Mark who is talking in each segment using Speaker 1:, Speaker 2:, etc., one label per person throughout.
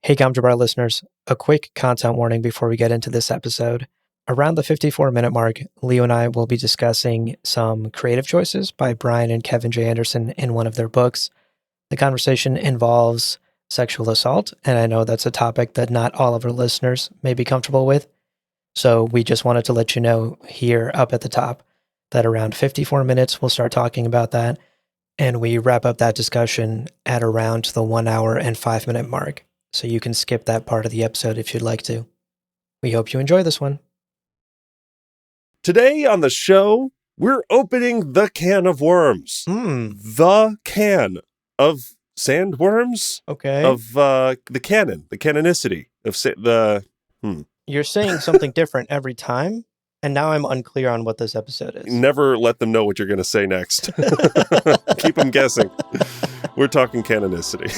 Speaker 1: Hey, Gomjabar listeners, a quick content warning before we get into this episode. Around the 54-minute mark, Leo and I will be discussing some creative choices by Brian and Kevin J. Anderson in one of their books. The conversation involves sexual assault, and I know that's a topic that not all of our listeners may be comfortable with. So we just wanted to let you know here up at the top that around 54 minutes, we'll start talking about that, and we wrap up that discussion at around the 1 hour and 5-minute mark. So you can skip that part of the episode if you'd like to. We hope you enjoy this one.
Speaker 2: Today on the show, we're opening the can of worms. The can of sandworms?
Speaker 1: Okay.
Speaker 2: Of the canon, the canonicity of
Speaker 1: You're saying something different every time, and now I'm unclear on what this episode is.
Speaker 2: Never let them know what you're going to say next. Keep them guessing. We're talking canonicity.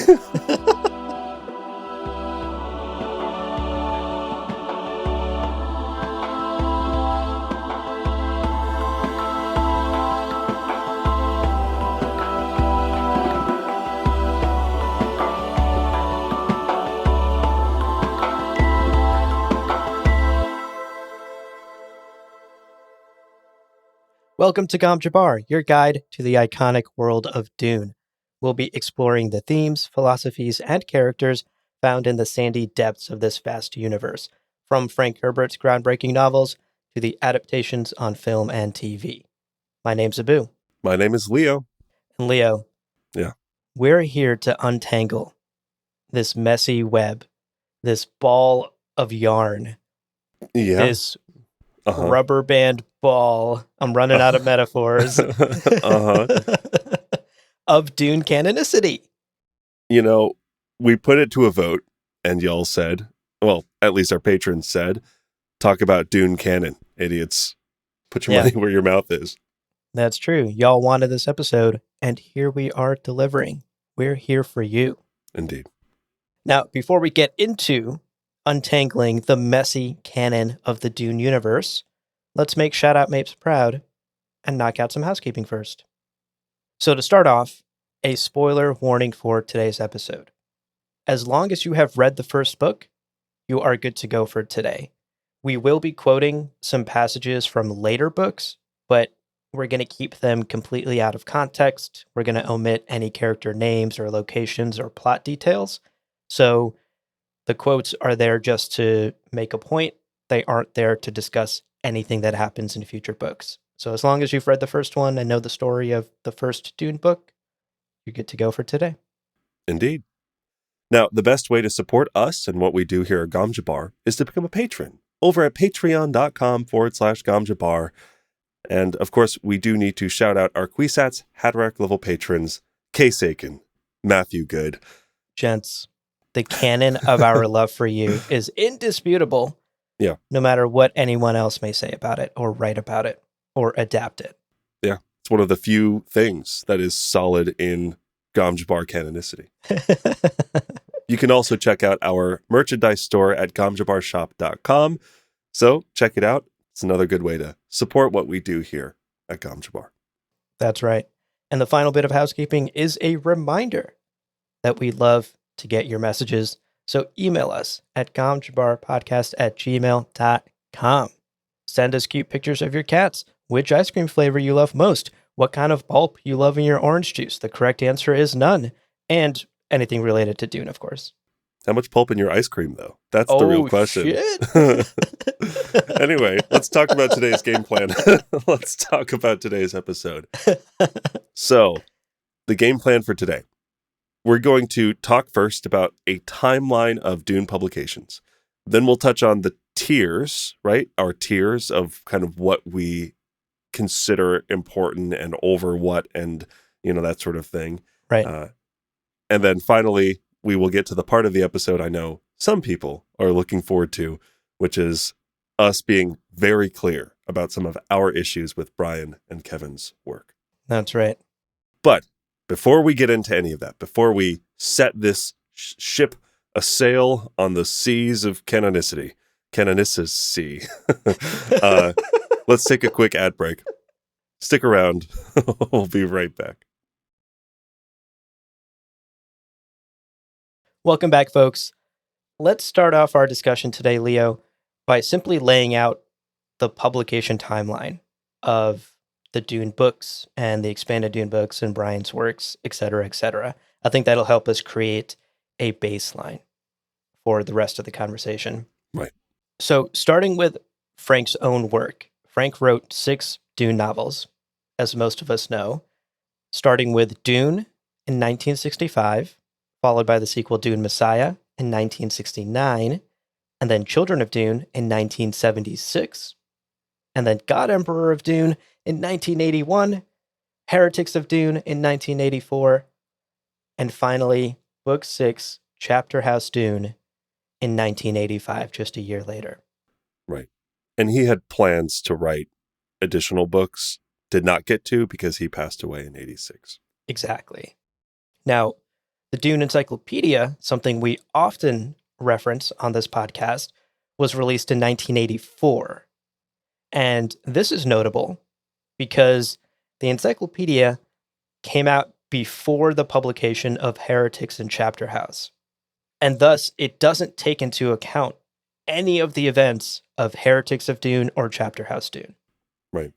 Speaker 1: Welcome to Gomjabar, your guide to the iconic world of Dune. We'll be exploring the themes, philosophies, and characters found in the sandy depths of this vast universe, from Frank Herbert's groundbreaking novels to the adaptations on film and TV. My name's Abu.
Speaker 2: My name is Leo.
Speaker 1: And Leo.
Speaker 2: Yeah.
Speaker 1: We're here to untangle this messy web, this ball of yarn, this rubber band ball. I'm running out of metaphors. Of Dune canonicity.
Speaker 2: You know, we put it to a vote, and y'all said, well, at least our patrons said, talk about Dune canon, idiots. Put your money where your mouth is.
Speaker 1: That's true. Y'all wanted this episode, and here we are delivering. We're here for you.
Speaker 2: Indeed.
Speaker 1: Now, before we get into untangling the messy canon of the Dune universe, let's make Shout Out Mapes proud and knock out some housekeeping first. So to start off, a spoiler warning for today's episode. As long as you have read the first book, you are good to go for today. We will be quoting some passages from later books, but we're going to keep them completely out of context. We're going to omit any character names or locations or plot details. So the quotes are there just to make a point. They aren't there to discuss anything that happens in future books. So as long as you've read the first one and know the story of the first Dune book, you're good to go for today.
Speaker 2: Indeed. Now, the best way to support us and what we do here at Gomjabar is to become a patron over at patreon.com/Gomjabar. And of course, we do need to shout out our Kwisatz Haderach level patrons, Case Aiken, Matthew Good.
Speaker 1: Gents, the canon of our love for you is indisputable.
Speaker 2: Yeah.
Speaker 1: No matter what anyone else may say about it or write about it or adapt it.
Speaker 2: Yeah. It's one of the few things that is solid in Gomjabar canonicity. You can also check out our merchandise store at gomjabarshop.com. So check it out. It's another good way to support what we do here at Gomjabar.
Speaker 1: That's right. And the final bit of housekeeping is a reminder that we'd love to get your messages. So email us at gomjabarpodcast@gmail.com. Send us cute pictures of your cats, which ice cream flavor you love most, what kind of pulp you love in your orange juice. The correct answer is none. And anything related to Dune, of course.
Speaker 2: How much pulp in your ice cream, though? That's the real question.
Speaker 1: Shit.
Speaker 2: Anyway, let's talk about today's game plan. Let's talk about today's episode. So, the game plan for today. We're going to talk first about a timeline of Dune publications. Then we'll touch on the tiers, right? Our tiers of kind of what we consider important and over what and, that sort of thing.
Speaker 1: Right.
Speaker 2: And then finally, we will get to the part of the episode I know some people are looking forward to, which is us being very clear about some of our issues with Brian and Kevin's work.
Speaker 1: That's right.
Speaker 2: But before we get into any of that, before we set this ship a sail on the seas of canonicity, let's take a quick ad break. Stick around. We'll be right back.
Speaker 1: Welcome back, folks. let's start off our discussion today, Leo, by simply laying out the publication timeline of the Dune books and the expanded Dune books and Brian's works, et cetera, et cetera. I think that'll help us create a baseline for the rest of the conversation.
Speaker 2: Right.
Speaker 1: So, starting with Frank's own work, Frank wrote 6 Dune novels, as most of us know, starting with Dune in 1965, followed by the sequel Dune Messiah in 1969, and then Children of Dune in 1976, and then God Emperor of Dune in 1981, Heretics of Dune in 1984, and finally, Book 6, Chapter House Dune in 1985, just a year later.
Speaker 2: Right. And he had plans to write additional books, did not get to because he passed away in 86.
Speaker 1: Exactly. Now, the Dune Encyclopedia, something we often reference on this podcast, was released in 1984. And this is notable because the encyclopedia came out before the publication of Heretics and Chapter House. And thus, it doesn't take into account any of the events of Heretics of Dune or Chapter House Dune.
Speaker 2: Right.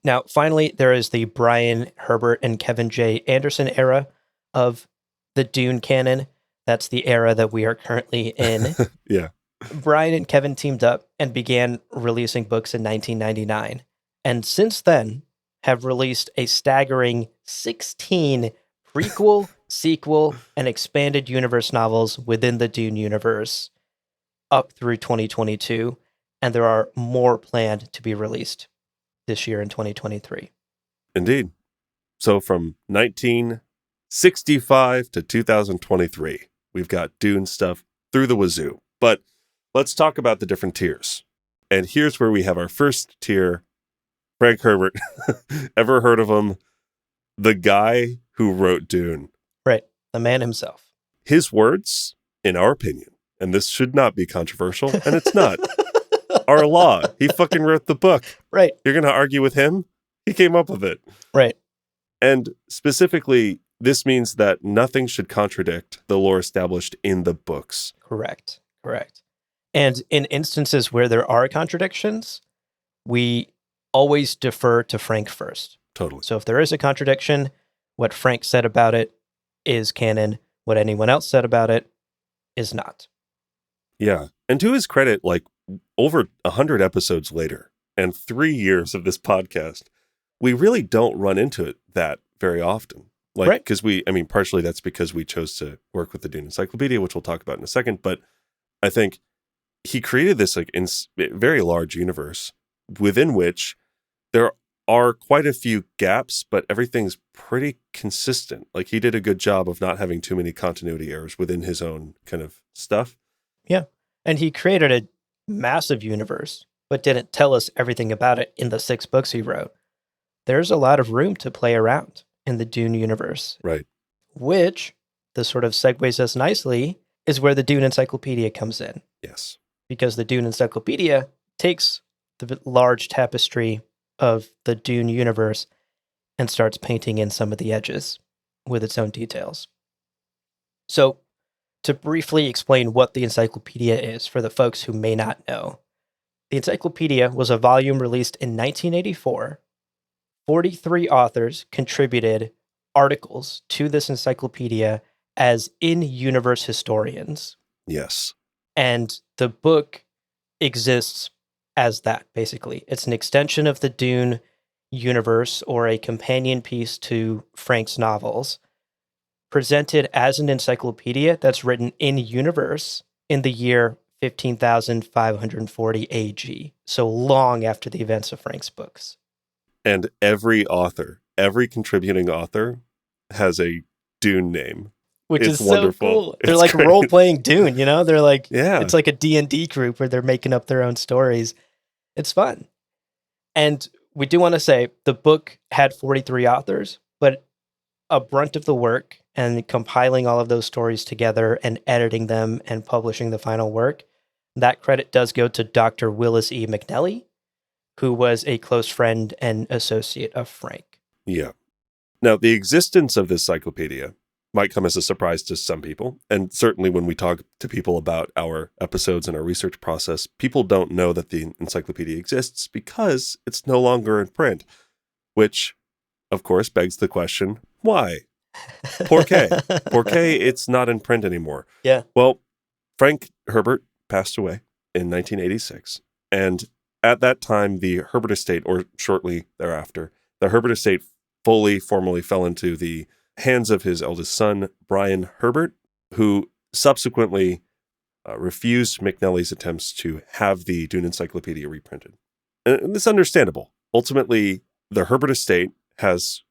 Speaker 1: Now, finally, there is the Brian Herbert and Kevin J. Anderson era of the Dune canon. That's the era that we are currently in.
Speaker 2: Yeah.
Speaker 1: Brian and Kevin teamed up and began releasing books in 1999. And since then, have released a staggering 16 prequel, sequel, and expanded universe novels within the Dune universe up through 2022. And there are more planned to be released this year in 2023.
Speaker 2: Indeed. So from 1965 to 2023, we've got Dune stuff through the wazoo. But let's talk about the different tiers. And here's where we have our first tier. Frank Herbert. Ever heard of him? The guy who wrote Dune.
Speaker 1: Right. The man himself.
Speaker 2: His words, in our opinion, and this should not be controversial, and it's not, are law. He fucking wrote the book.
Speaker 1: Right.
Speaker 2: You're going to argue with him? He came up with it.
Speaker 1: Right.
Speaker 2: And specifically, this means that nothing should contradict the lore established in the books.
Speaker 1: Correct. And in instances where there are contradictions, we always defer to Frank first.
Speaker 2: Totally.
Speaker 1: So if there is a contradiction, what Frank said about it is canon. What anyone else said about it is not.
Speaker 2: Yeah. And to his credit, like over 100 episodes later and 3 years of this podcast, we really don't run into it that very often. Like,
Speaker 1: right.
Speaker 2: Because partially that's because we chose to work with the Dune Encyclopedia, which we'll talk about in a second. But I think he created this like very large universe within which there are quite a few gaps, but everything's pretty consistent. Like he did a good job of not having too many continuity errors within his own kind of stuff.
Speaker 1: Yeah. And he created a massive universe, but didn't tell us everything about it in the 6 books he wrote. There's a lot of room to play around in the Dune universe.
Speaker 2: Right.
Speaker 1: Which, this sort of segues us nicely, is where the Dune Encyclopedia comes in.
Speaker 2: Yes.
Speaker 1: Because the Dune Encyclopedia takes the large tapestry of the Dune universe and starts painting in some of the edges with its own details. So, to briefly explain what the encyclopedia is for the folks who may not know, the encyclopedia was a volume released in 1984. 43 authors contributed articles to this encyclopedia as in-universe historians.
Speaker 2: Yes.
Speaker 1: And the book exists as that, basically. It's an extension of the Dune universe or a companion piece to Frank's novels, presented as an encyclopedia that's written in universe in the year 15,540 AG, so long after the events of Frank's books.
Speaker 2: And every contributing author has a Dune name.
Speaker 1: Which
Speaker 2: it's
Speaker 1: is
Speaker 2: wonderful.
Speaker 1: So cool. They're
Speaker 2: It's
Speaker 1: like
Speaker 2: great.
Speaker 1: role-playing Dune, you know? They're like,
Speaker 2: yeah.
Speaker 1: It's like a D&D group where they're making up their own stories. It's fun. And we do want to say the book had 43 authors, but a brunt of the work and compiling all of those stories together and editing them and publishing the final work, that credit does go to Dr. Willis E. McNelly, who was a close friend and associate of Frank.
Speaker 2: Yeah. Now, the existence of this encyclopedia might come as a surprise to some people. And certainly when we talk to people about our episodes and our research process, people don't know that the encyclopedia exists because it's no longer in print, which, of course, begs the question, why? Por qué? Por qué it's not in print anymore?
Speaker 1: Yeah.
Speaker 2: Well, Frank Herbert passed away in 1986. And at that time, the Herbert estate, or shortly thereafter, the Herbert estate formally fell into the hands of his eldest son, Brian Herbert, who subsequently refused McNally's attempts to have the Dune Encyclopedia reprinted. And it's understandable. Ultimately, the Herbert estate has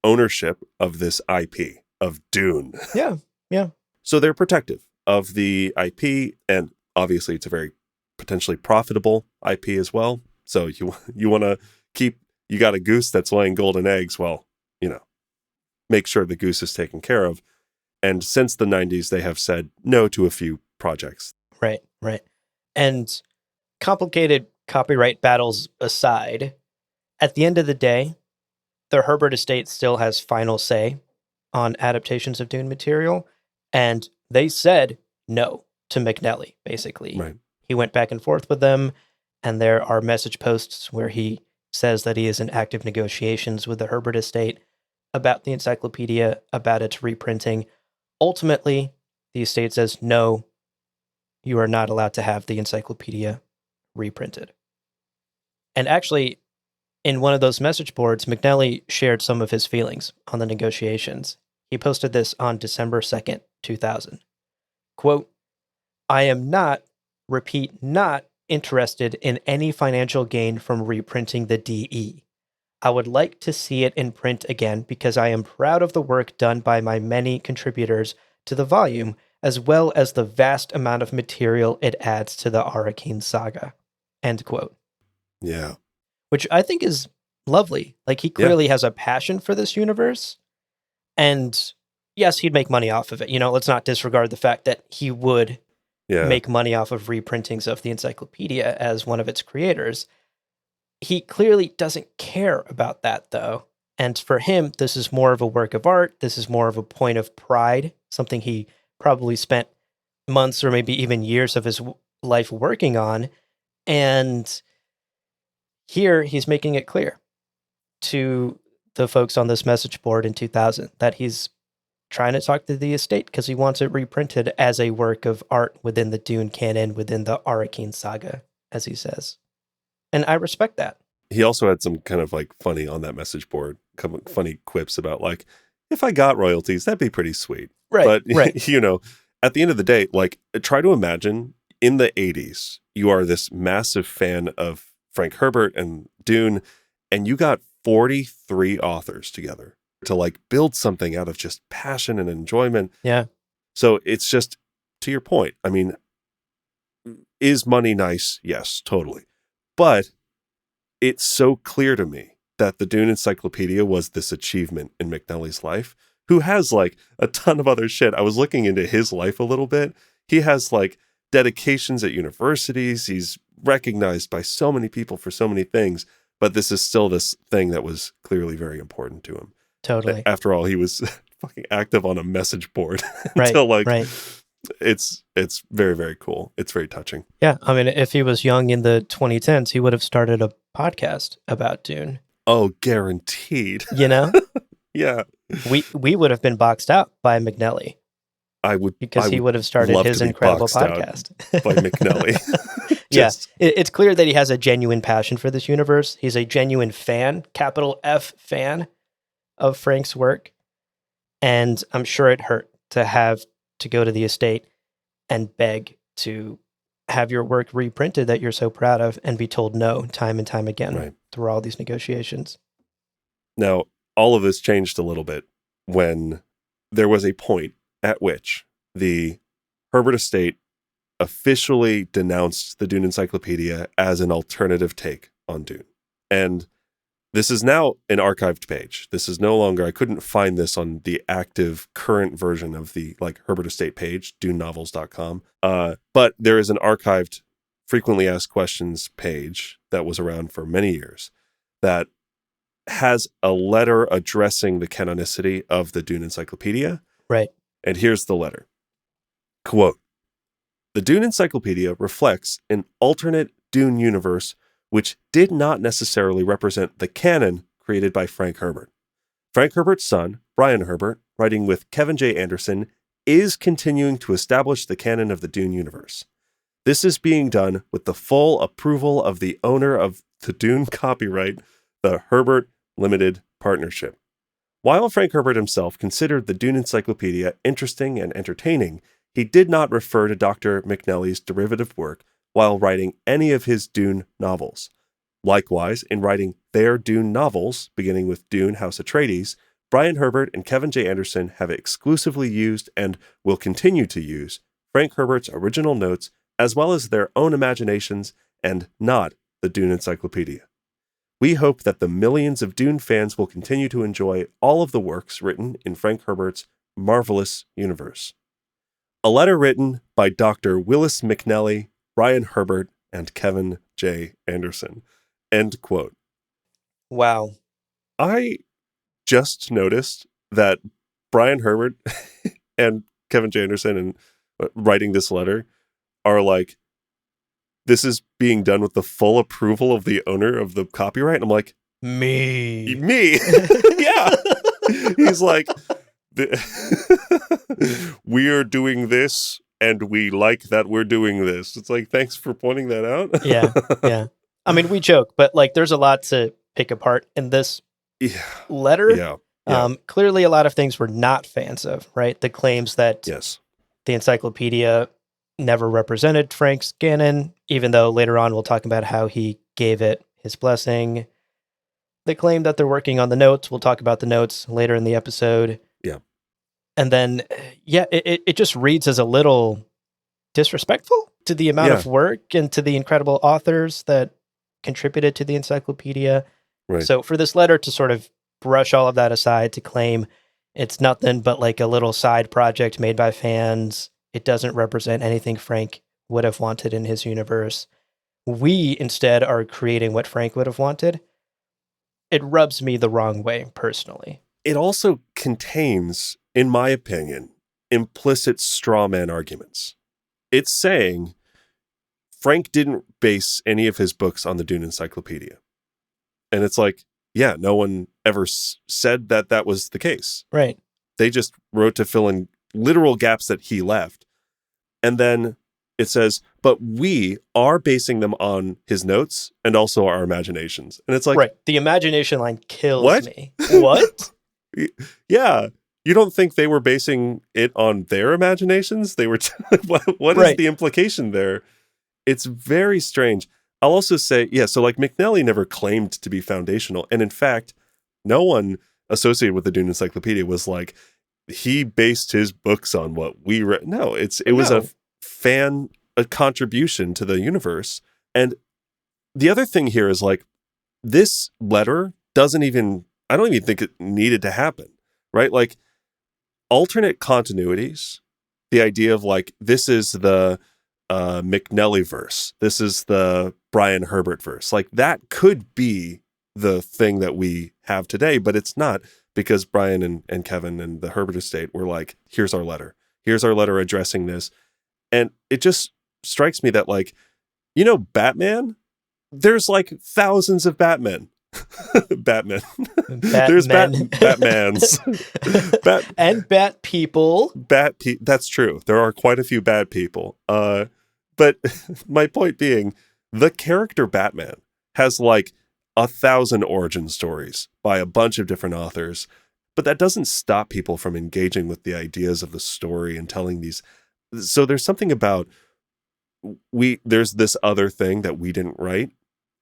Speaker 2: ownership of this IP of Dune.
Speaker 1: Yeah, yeah.
Speaker 2: So they're protective of the IP, and obviously it's a very potentially profitable IP as well. So you want to keep, you got a goose that's laying golden eggs, well, make sure the goose is taken care of. And since the 90s, they have said no to a few projects.
Speaker 1: Right. And complicated copyright battles aside, at the end of the day, the Herbert estate still has final say on adaptations of Dune material, and they said no to McNally, basically.
Speaker 2: Right.
Speaker 1: He went back and forth with them, and there are message posts where he says that he is in active negotiations with the Herbert estate about the encyclopedia, about its reprinting. Ultimately, the estate says, no, you are not allowed to have the encyclopedia reprinted. And actually, in one of those message boards, McNally shared some of his feelings on the negotiations. He posted this on December 2nd, 2000. Quote, I am not, repeat, not interested in any financial gain from reprinting the DE. I would like to see it in print again because I am proud of the work done by my many contributors to the volume, as well as the vast amount of material it adds to the Arrakeen saga. End quote.
Speaker 2: Yeah.
Speaker 1: Which I think is lovely. Like, he clearly has a passion for this universe. And yes, he'd make money off of it. Let's not disregard the fact that he would make money off of reprintings of the encyclopedia as one of its creators. He clearly doesn't care about that, though. And for him, this is more of a work of art. This is more of a point of pride, something he probably spent months or maybe even years of his life working on. And here he's making it clear to the folks on this message board in 2000 that he's trying to talk to the estate because he wants it reprinted as a work of art within the Dune canon, within the Arrakeen saga, as he says. And I respect that.
Speaker 2: He also had some kind of like funny on that message board, funny quips about like, if I got royalties, that'd be pretty sweet.
Speaker 1: Right.
Speaker 2: But,
Speaker 1: right.
Speaker 2: At the end of the day, like, try to imagine in the 80s, you are this massive fan of Frank Herbert and Dune, and you got 43 authors together to like build something out of just passion and enjoyment.
Speaker 1: Yeah.
Speaker 2: So it's just, to your point, I mean, is money nice? Yes, totally. But it's so clear to me that the Dune Encyclopedia was this achievement in McNally's life, who has like a ton of other shit. I was looking into his life a little bit. He has like dedications at universities. He's recognized by so many people for so many things, but this is still this thing that was clearly very important to him.
Speaker 1: Totally.
Speaker 2: After all, he was fucking active on a message board
Speaker 1: right.
Speaker 2: until like,
Speaker 1: right.
Speaker 2: It's very, very cool. It's very touching.
Speaker 1: Yeah. I mean, if he was young in the 2010s, he would have started a podcast about Dune.
Speaker 2: Oh, guaranteed. Yeah.
Speaker 1: We would have been boxed out by McNally. Because he would have started his incredible podcast.
Speaker 2: By McNally.
Speaker 1: It's clear that he has a genuine passion for this universe. He's a genuine fan, capital F fan, of Frank's work. And I'm sure it hurt to have to go to the estate and beg to have your work reprinted that you're so proud of and be told no time and time again through all these negotiations.
Speaker 2: Now, all of this changed a little bit when there was a point at which the Herbert estate officially denounced the Dune Encyclopedia as an alternative take on Dune. And this is now an archived page. This is no longer, I couldn't find this on the active current version of the like Herbert estate page, dunenovels.com. But there is an archived frequently asked questions page that was around for many years that has a letter addressing the canonicity of the Dune Encyclopedia
Speaker 1: Right.
Speaker 2: And here's the letter. Quote, "The Dune Encyclopedia reflects an alternate Dune universe which did not necessarily represent the canon created by Frank Herbert. Frank Herbert's son, Brian Herbert, writing with Kevin J. Anderson, is continuing to establish the canon of the Dune universe. This is being done with the full approval of the owner of the Dune copyright, the Herbert Limited Partnership. While Frank Herbert himself considered the Dune Encyclopedia interesting and entertaining, he did not refer to Dr. McNally's derivative work while writing any of his Dune novels. Likewise, in writing their Dune novels, beginning with Dune House Atreides, Brian Herbert and Kevin J. Anderson have exclusively used and will continue to use Frank Herbert's original notes as well as their own imaginations and not the Dune Encyclopedia. We hope that the millions of Dune fans will continue to enjoy all of the works written in Frank Herbert's marvelous universe." A letter written by Dr. Willis McNally, Brian Herbert, and Kevin J. Anderson. End quote.
Speaker 1: Wow.
Speaker 2: I just noticed that Brian Herbert and Kevin J. Anderson and writing this letter are like, this is being done with the full approval of the owner of the copyright. And I'm like,
Speaker 1: Me.
Speaker 2: Yeah. He's like, we are doing this and we like that we're doing this. It's like, thanks for pointing that out.
Speaker 1: Yeah. I mean, we joke, but like there's a lot to pick apart in this letter.
Speaker 2: Yeah.
Speaker 1: Clearly a lot of things we're not fans of, right? The claims that
Speaker 2: Yes.
Speaker 1: the encyclopedia never represented Frank's canon, even though later on we'll talk about how he gave it his blessing. The claim that they're working on the notes, we'll talk about the notes later in the episode.
Speaker 2: Yeah.
Speaker 1: And then, it just reads as a little disrespectful to the amount of work and to the incredible authors that contributed to the encyclopedia.
Speaker 2: Right.
Speaker 1: So for this letter to sort of brush all of that aside, to claim it's nothing but like a little side project made by fans, it doesn't represent anything Frank would have wanted in his universe. We instead are creating what Frank would have wanted. It rubs me the wrong way, personally.
Speaker 2: It also contains, in my opinion, implicit straw man arguments. It's saying Frank didn't base any of his books on the Dune Encyclopedia. And it's like, yeah, no one ever said that that was the case.
Speaker 1: Right.
Speaker 2: They just wrote to fill in literal gaps that he left. And then it says, but we are basing them on his notes and also our imaginations. And it's like,
Speaker 1: right. The imagination line kills me.
Speaker 2: What?
Speaker 1: What?
Speaker 2: Yeah. You don't think they were basing it on their imaginations? They were, what is
Speaker 1: Right.
Speaker 2: the implication there? It's very strange. I'll also say, so like McNally never claimed to be foundational. And in fact, no one associated with the Dune Encyclopedia was like, he based his books on what we read. No, it was a contribution to the universe. And the other thing here is like, this letter I don't even think it needed to happen, right? Like alternate continuities, the idea of like, this is the McNally verse, this is the Brian Herbert verse, like that could be the thing that we have today, but it's not, because Brian and Kevin and the Herbert estate were like, here's our letter addressing this. And it just strikes me that like, Batman, there's like thousands of Batmen. Batman. There's Batmans.
Speaker 1: And Bat people.
Speaker 2: That's true. There are quite a few bad people. But my point being, the character Batman has like 1,000 origin stories by a bunch of different authors, but that doesn't stop people from engaging with the ideas of the story and telling these. So there's something about there's this other thing that we didn't write,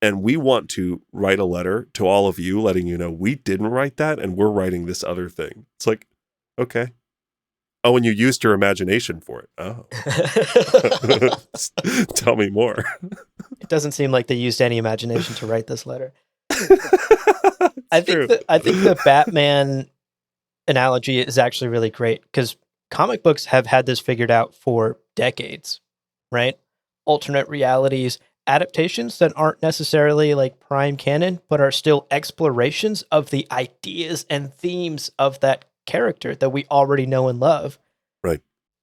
Speaker 2: and we want to write a letter to all of you, letting you know we didn't write that, and we're writing this other thing. It's like, okay. Oh, and you used your imagination for it. Oh. Tell me more.
Speaker 1: It doesn't seem like they used any imagination to write this letter. I think the Batman analogy is actually really great, because comic books have had this figured out for decades, right? Alternate realities, adaptations that aren't necessarily like prime canon, but are still explorations of the ideas and themes of that character that we already know and love.
Speaker 2: Right.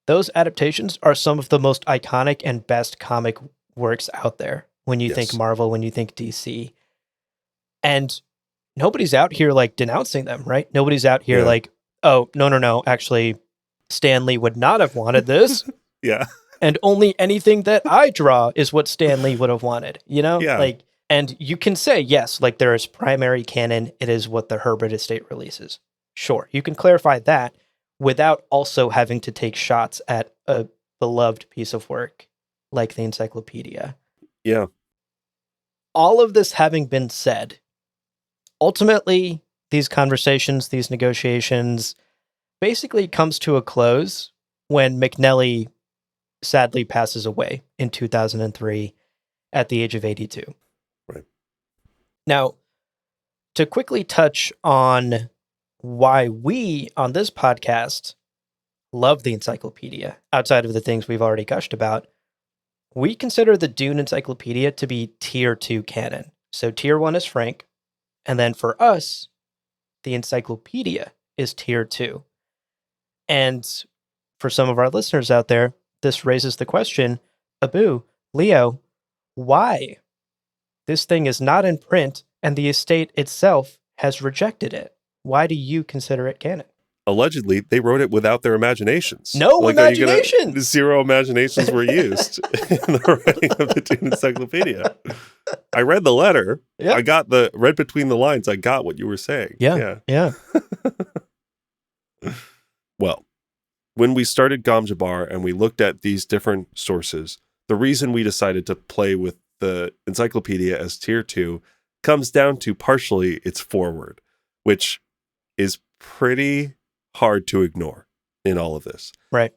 Speaker 1: Those adaptations are some of the most iconic and best comic works out there when you think
Speaker 2: Yes.
Speaker 1: Marvel, when you think DC. And nobody's out here like denouncing them, right? Nobody's out here
Speaker 2: Yeah.
Speaker 1: like, oh, no. Actually, Stan Lee would not have wanted this.
Speaker 2: Yeah.
Speaker 1: And only anything that I draw is what Stan Lee would have wanted, you know?
Speaker 2: Yeah.
Speaker 1: Like, and you can say, yes, like there is primary canon. It is what the Herbert estate releases. Sure. You can clarify that without also having to take shots at a beloved piece of work like the encyclopedia.
Speaker 2: Yeah.
Speaker 1: All of this having been said, ultimately, these conversations, these negotiations basically comes to a close when McNally sadly passes away in 2003 at the age of 82.
Speaker 2: Right.
Speaker 1: Now, to quickly touch on why we on this podcast love the encyclopedia, outside of the things we've already gushed about, we consider the Dune encyclopedia to be tier 2 canon. So tier 1 is Frank, and then for us, the encyclopedia is tier 2. And for some of our listeners out there, this raises the question, Abu, Leo, why? This thing is not in print, and the estate itself has rejected it. Why do you consider it canon?
Speaker 2: Allegedly, they wrote it without their imaginations.
Speaker 1: No
Speaker 2: are you
Speaker 1: imagination!
Speaker 2: zero imaginations were used in the writing of the Dune Encyclopedia. I read the letter.
Speaker 1: Yeah.
Speaker 2: I got read between the lines. I got what you were saying.
Speaker 1: Yeah.
Speaker 2: Well, when we started Gom Jabbar and we looked at these different sources, the reason we decided to play with the encyclopedia as tier 2 comes down to partially its foreword, which is pretty hard to ignore in all of this.
Speaker 1: Right.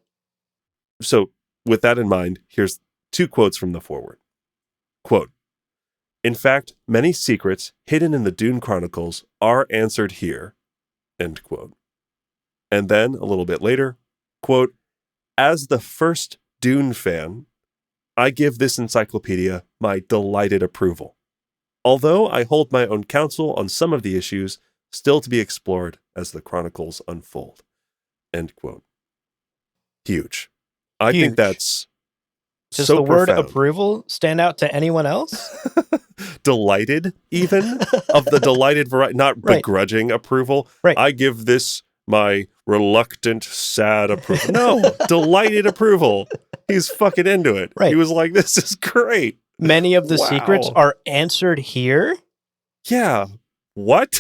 Speaker 2: So with that in mind, here's 2 quotes from the foreword. Quote, "In fact, many secrets hidden in the Dune Chronicles are answered here." End quote. And then a little bit later, quote, "As the first Dune fan, I give this encyclopedia my delighted approval. Although I hold my own counsel on some of the issues still to be explored as the chronicles unfold." End quote. Huge. I think that's
Speaker 1: Does
Speaker 2: so
Speaker 1: the word
Speaker 2: profound.
Speaker 1: approval stand out to anyone else?
Speaker 2: Delighted, even of the delighted variety, not
Speaker 1: Right.
Speaker 2: begrudging approval.
Speaker 1: Right.
Speaker 2: I give this my reluctant, sad approval. No, delighted approval. He's fucking into it.
Speaker 1: Right.
Speaker 2: He was like, "This is great."
Speaker 1: Many of the
Speaker 2: Wow.
Speaker 1: secrets are answered here.
Speaker 2: Yeah. What?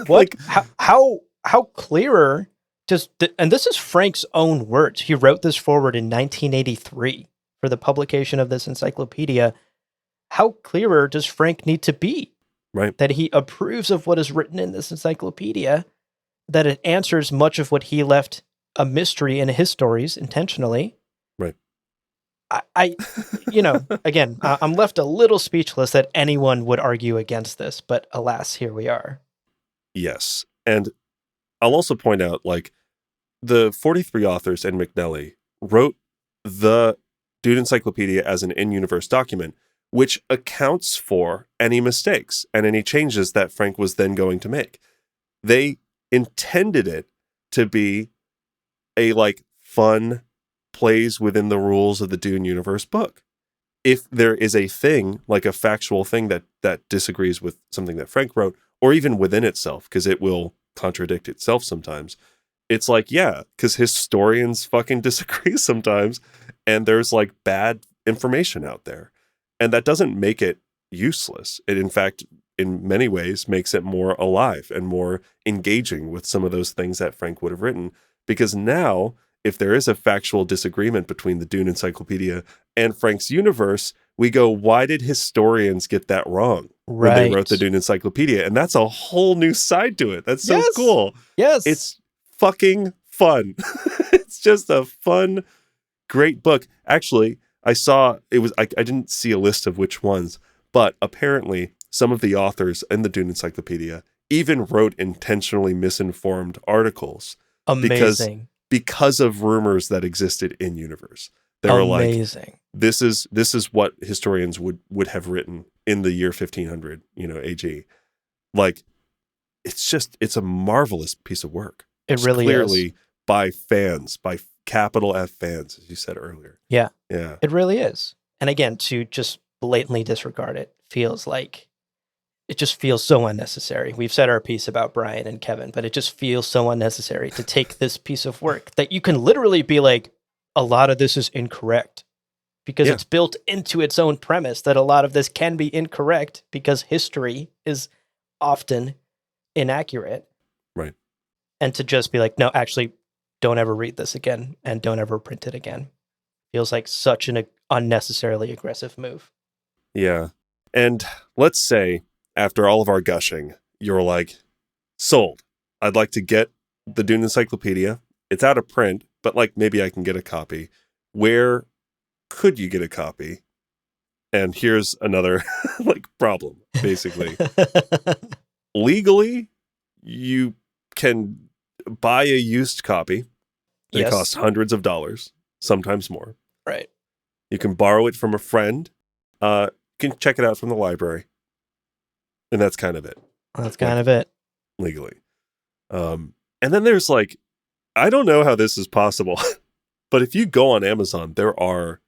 Speaker 1: What? How clearer does and this is Frank's own words. He wrote this forward in 1983 for the publication of this encyclopedia. How clearer does Frank need to be?
Speaker 2: Right.
Speaker 1: That he approves of what is written in this encyclopedia, that it answers much of what he left a mystery in his stories intentionally.
Speaker 2: Right.
Speaker 1: I again, I'm left a little speechless that anyone would argue against this, but alas, here we are.
Speaker 2: Yes. And I'll also point out, like, the 43 authors and McNally wrote the Dune Encyclopedia as an in-universe document, which accounts for any mistakes and any changes that Frank was then going to make. They intended it to be a, like, fun, plays within the rules of the Dune universe book. If there is a thing, like a factual thing that disagrees with something that Frank wrote, or even within itself, because it will contradict itself sometimes, it's like, yeah, because historians fucking disagree sometimes, and there's like bad information out there. And that doesn't make it useless. It, in fact, in many ways, makes it more alive and more engaging with some of those things that Frank would have written. Because now, if there is a factual disagreement between the Dune Encyclopedia and Frank's universe, we go, why did historians get that wrong when they wrote the Dune Encyclopedia? And that's a whole new side to it. That's so cool.
Speaker 1: Yes.
Speaker 2: It's fucking fun. It's just a fun, great book. Actually, I saw, I didn't see a list of which ones, but apparently some of the authors in the Dune Encyclopedia even wrote intentionally misinformed articles.
Speaker 1: Amazing.
Speaker 2: Because of rumors that existed in universe. They were like, this is what historians would have written in the year 1500, AG. Like, it's a marvelous piece of work.
Speaker 1: It really
Speaker 2: clearly
Speaker 1: is.
Speaker 2: by fans, by capital F fans, as you said earlier.
Speaker 1: Yeah.
Speaker 2: Yeah.
Speaker 1: It really is. And again, to just blatantly disregard it just feels so unnecessary. We've said our piece about Brian and Kevin, but it just feels so unnecessary to take this piece of work that you can literally be like, a lot of this is incorrect because it's built into its own premise that a lot of this can be incorrect because history is often inaccurate.
Speaker 2: Right.
Speaker 1: And to just be like, no, actually, don't ever read this again and don't ever print it again. Feels like such an unnecessarily aggressive move.
Speaker 2: Yeah. And let's say after all of our gushing, you're like, sold. I'd like to get the Dune Encyclopedia. It's out of print, but like maybe I can get a copy. Where could you get a copy? And here's another like problem, basically. Legally, you can buy a used copy. They cost hundreds of dollars, sometimes more.
Speaker 1: Right.
Speaker 2: You can borrow it from a friend. You can check it out from the library. And that's kind of it.
Speaker 1: That's kind of it.
Speaker 2: Legally. And then there's like, I don't know how this is possible, but if you go on Amazon, there are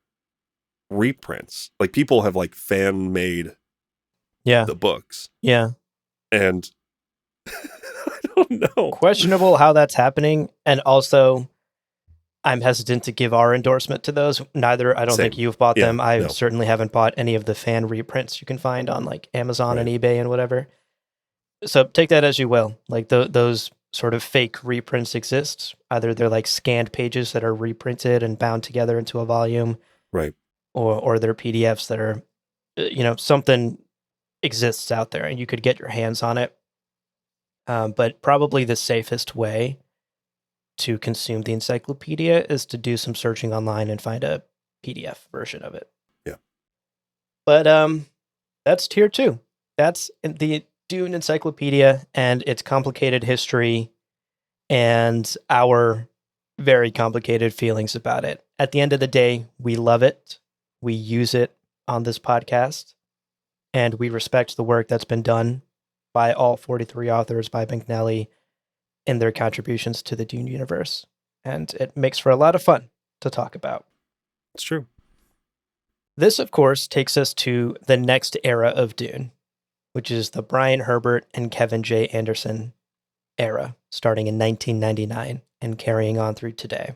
Speaker 2: reprints. Like people have like fan made the books.
Speaker 1: Yeah.
Speaker 2: And I don't know.
Speaker 1: Questionable how that's happening. And also, I'm hesitant to give our endorsement to those. I don't think you've bought them. I certainly haven't bought any of the fan reprints you can find on like Amazon and eBay and whatever. So take that as you will. Like those sort of fake reprints exist. Either they're like scanned pages that are reprinted and bound together into a volume.
Speaker 2: Right.
Speaker 1: Or they're PDFs that are, something exists out there and you could get your hands on it. But probably the safest way to consume the encyclopedia is to do some searching online and find a PDF version of it.
Speaker 2: Yeah.
Speaker 1: But that's tier 2. That's the Dune Encyclopedia and its complicated history and our very complicated feelings about it. At the end of the day, we love it. We use it on this podcast, and we respect the work that's been done by all 43 authors by McNally in their contributions to the Dune universe. And it makes for a lot of fun to talk about.
Speaker 2: It's true.
Speaker 1: This, of course, takes us to the next era of Dune, which is the Brian Herbert and Kevin J. Anderson era, starting in 1999 and carrying on through today.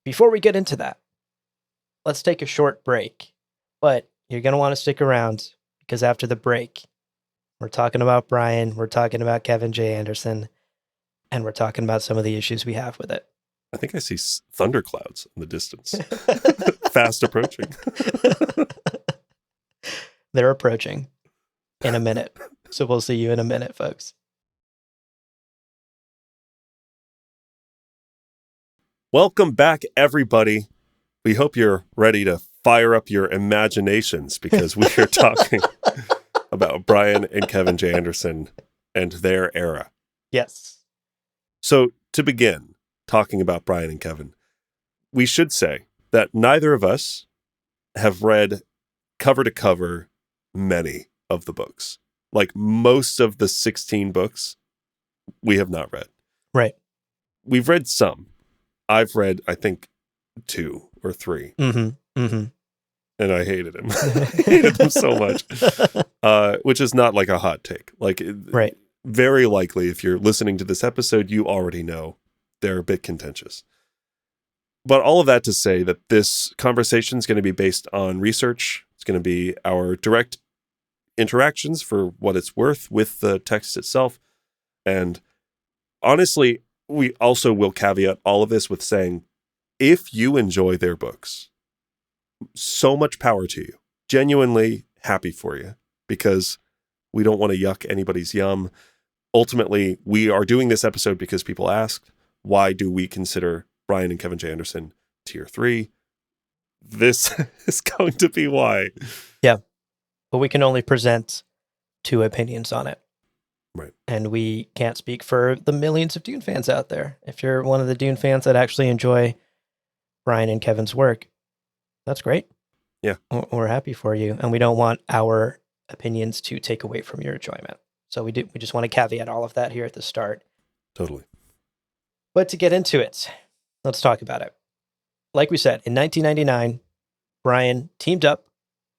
Speaker 1: Before we get into that, let's take a short break. But you're going to want to stick around because after the break, we're talking about Brian, we're talking about Kevin J. Anderson, and we're talking about some of the issues we have with it.
Speaker 2: I think I see thunderclouds in the distance. Fast approaching.
Speaker 1: They're approaching in a minute. So we'll see you in a minute, folks.
Speaker 2: Welcome back, everybody. We hope you're ready to fire up your imaginations because we are talking about Brian and Kevin J. Anderson and their era.
Speaker 1: Yes.
Speaker 2: So to begin talking about Brian and Kevin, we should say that neither of us have read cover to cover many of the books. Like most of the 16 books, we have not read.
Speaker 1: Right.
Speaker 2: We've read some. I've read, I think, 2 or 3.
Speaker 1: Mm-hmm. Mm-hmm.
Speaker 2: And I hated him. I hated them so much. Which is not like a hot take. Like,
Speaker 1: right.
Speaker 2: Very likely, if you're listening to this episode, you already know they're a bit contentious. But all of that to say that this conversation is going to be based on research. It's going to be our direct interactions for what it's worth with the text itself. And honestly, we also will caveat all of this with saying, if you enjoy their books, so much power to you. Genuinely happy for you because we don't want to yuck anybody's yum. Ultimately, we are doing this episode because people asked, why do we consider Brian and Kevin J. Anderson tier 3? This is going to be why.
Speaker 1: Yeah. But we can only present 2 opinions on it.
Speaker 2: Right.
Speaker 1: And we can't speak for the millions of Dune fans out there. If you're one of the Dune fans that actually enjoy Brian and Kevin's work, that's great.
Speaker 2: Yeah.
Speaker 1: We're happy for you. And we don't want our opinions to take away from your enjoyment. So we just want to caveat all of that here at the start.
Speaker 2: Totally.
Speaker 1: But to get into it, let's talk about it. Like we said, in 1999, Brian teamed up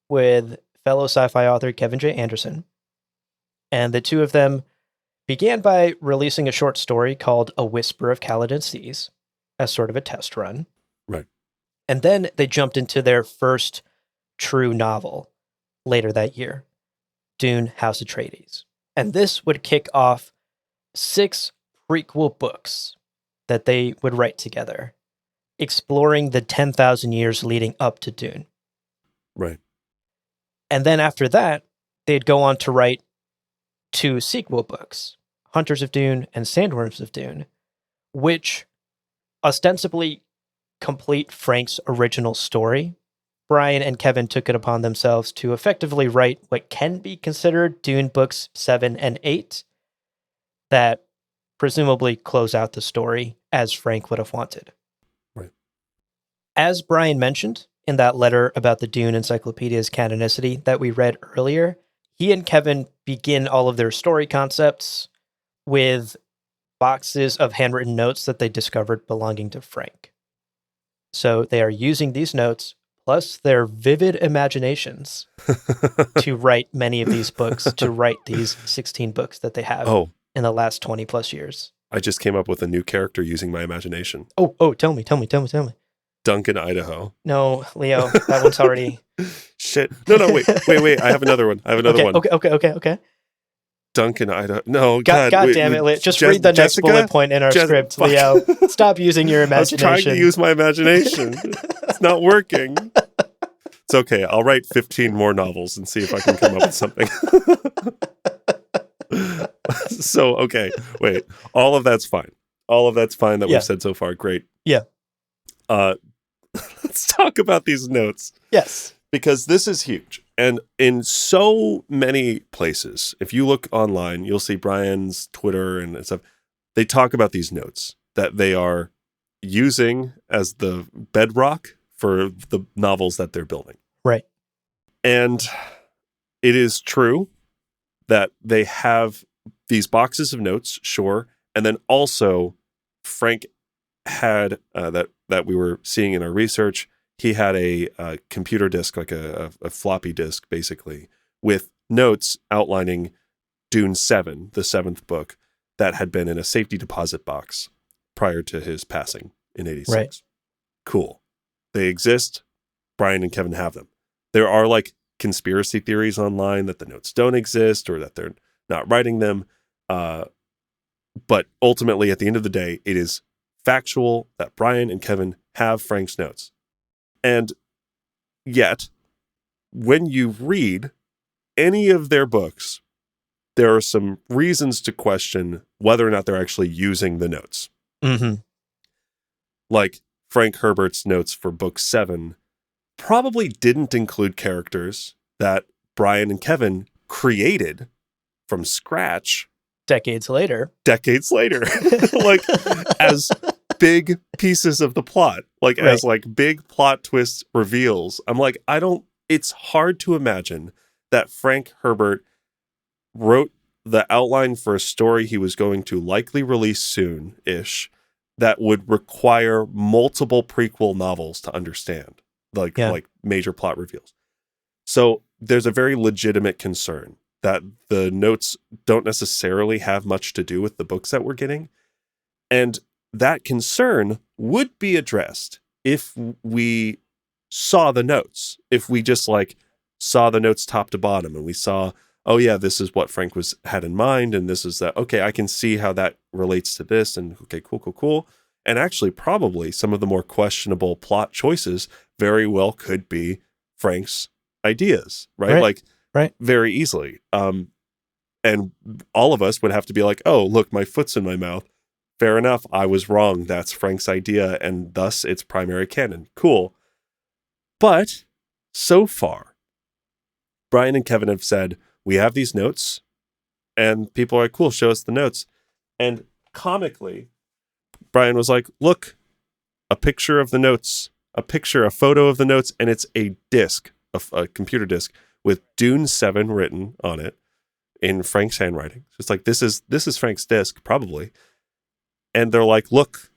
Speaker 1: with fellow sci-fi author Kevin J. Anderson, and the two of them began by releasing a short story called A Whisper of Caladan Seas as sort of a test run.
Speaker 2: Right.
Speaker 1: And then they jumped into their first true novel later that year, Dune, House Atreides. And this would kick off 6 prequel books that they would write together, exploring the 10,000 years leading up to Dune.
Speaker 2: Right.
Speaker 1: And then after that, they'd go on to write 2 sequel books, Hunters of Dune and Sandworms of Dune, which ostensibly complete Frank's original story. Brian and Kevin took it upon themselves to effectively write what can be considered Dune books 7 and 8 that presumably close out the story as Frank would have wanted.
Speaker 2: Right.
Speaker 1: As Brian mentioned in that letter about the Dune Encyclopedia's canonicity that we read earlier, he and Kevin begin all of their story concepts with boxes of handwritten notes that they discovered belonging to Frank. So they are using these notes plus their vivid imaginations to write many of these books, to write these 16 books that they have in the last 20 plus years.
Speaker 2: I just came up with a new character using my imagination.
Speaker 1: Oh, tell me.
Speaker 2: Duncan, Idaho.
Speaker 1: No, Leo, that one's already...
Speaker 2: Shit. No, wait. I have another one.
Speaker 1: Okay.
Speaker 2: Duncan, Idaho. No,
Speaker 1: God damn it, Leo. Just read the next bullet point in our script, Leo. Stop using your imagination.
Speaker 2: I was trying to use my imagination. It's not working. It's okay. I'll write 15 more novels and see if I can come up with something. So, okay. Wait. All of that's fine. That we've said so far. Great.
Speaker 1: Yeah.
Speaker 2: Let's talk about these notes.
Speaker 1: Yes.
Speaker 2: Because this is huge. And in so many places, if you look online, you'll see Brian's Twitter and stuff. They talk about these notes that they are using as the bedrock for the novels that they're building.
Speaker 1: Right.
Speaker 2: And it is true that they have these boxes of notes, sure. And then also Frank had that we were seeing in our research. He had a computer disk, like a floppy disk, basically, with notes outlining Dune 7, the 7th book, that had been in a safety deposit box prior to his passing in 86.
Speaker 1: Right.
Speaker 2: Cool. They exist. Brian and Kevin have them. There are like conspiracy theories online that the notes don't exist or that they're not writing them. But ultimately, at the end of the day, it is factual that Brian and Kevin have Frank's notes. And yet, when you read any of their books, there are some reasons to question whether or not they're actually using the notes.
Speaker 1: Mm-hmm.
Speaker 2: Like Frank Herbert's notes for book 7 probably didn't include characters that Brian and Kevin created from scratch.
Speaker 1: Decades later.
Speaker 2: Like as big pieces of the plot, like
Speaker 1: right.
Speaker 2: as like big plot twist reveals. I'm like, it's hard to imagine that Frank Herbert wrote the outline for a story he was going to likely release soon-ish that would require multiple prequel novels to understand, like major plot reveals. So there's a very legitimate concern that the notes don't necessarily have much to do with the books that we're getting. And that concern would be addressed if we saw the notes, if we just like saw the notes top to bottom and we saw, oh yeah, this is what Frank had in mind. And this is that, okay, I can see how that relates to this. And okay, cool. And actually probably some of the more questionable plot choices very well could be Frank's ideas, right? Like very easily. And all of us would have to be like, oh, look, my foot's in my mouth. Fair enough. I was wrong. That's Frank's idea. And thus it's primary canon. Cool. But so far, Brian and Kevin have said, we have these notes. And people are like, cool, show us the notes. And comically, Brian was like, look, a picture of the notes, a photo of the notes. And it's a disc, a computer disc with Dune 7 written on it in Frank's handwriting. So it's like, this is Frank's disc, probably. And they're like, look,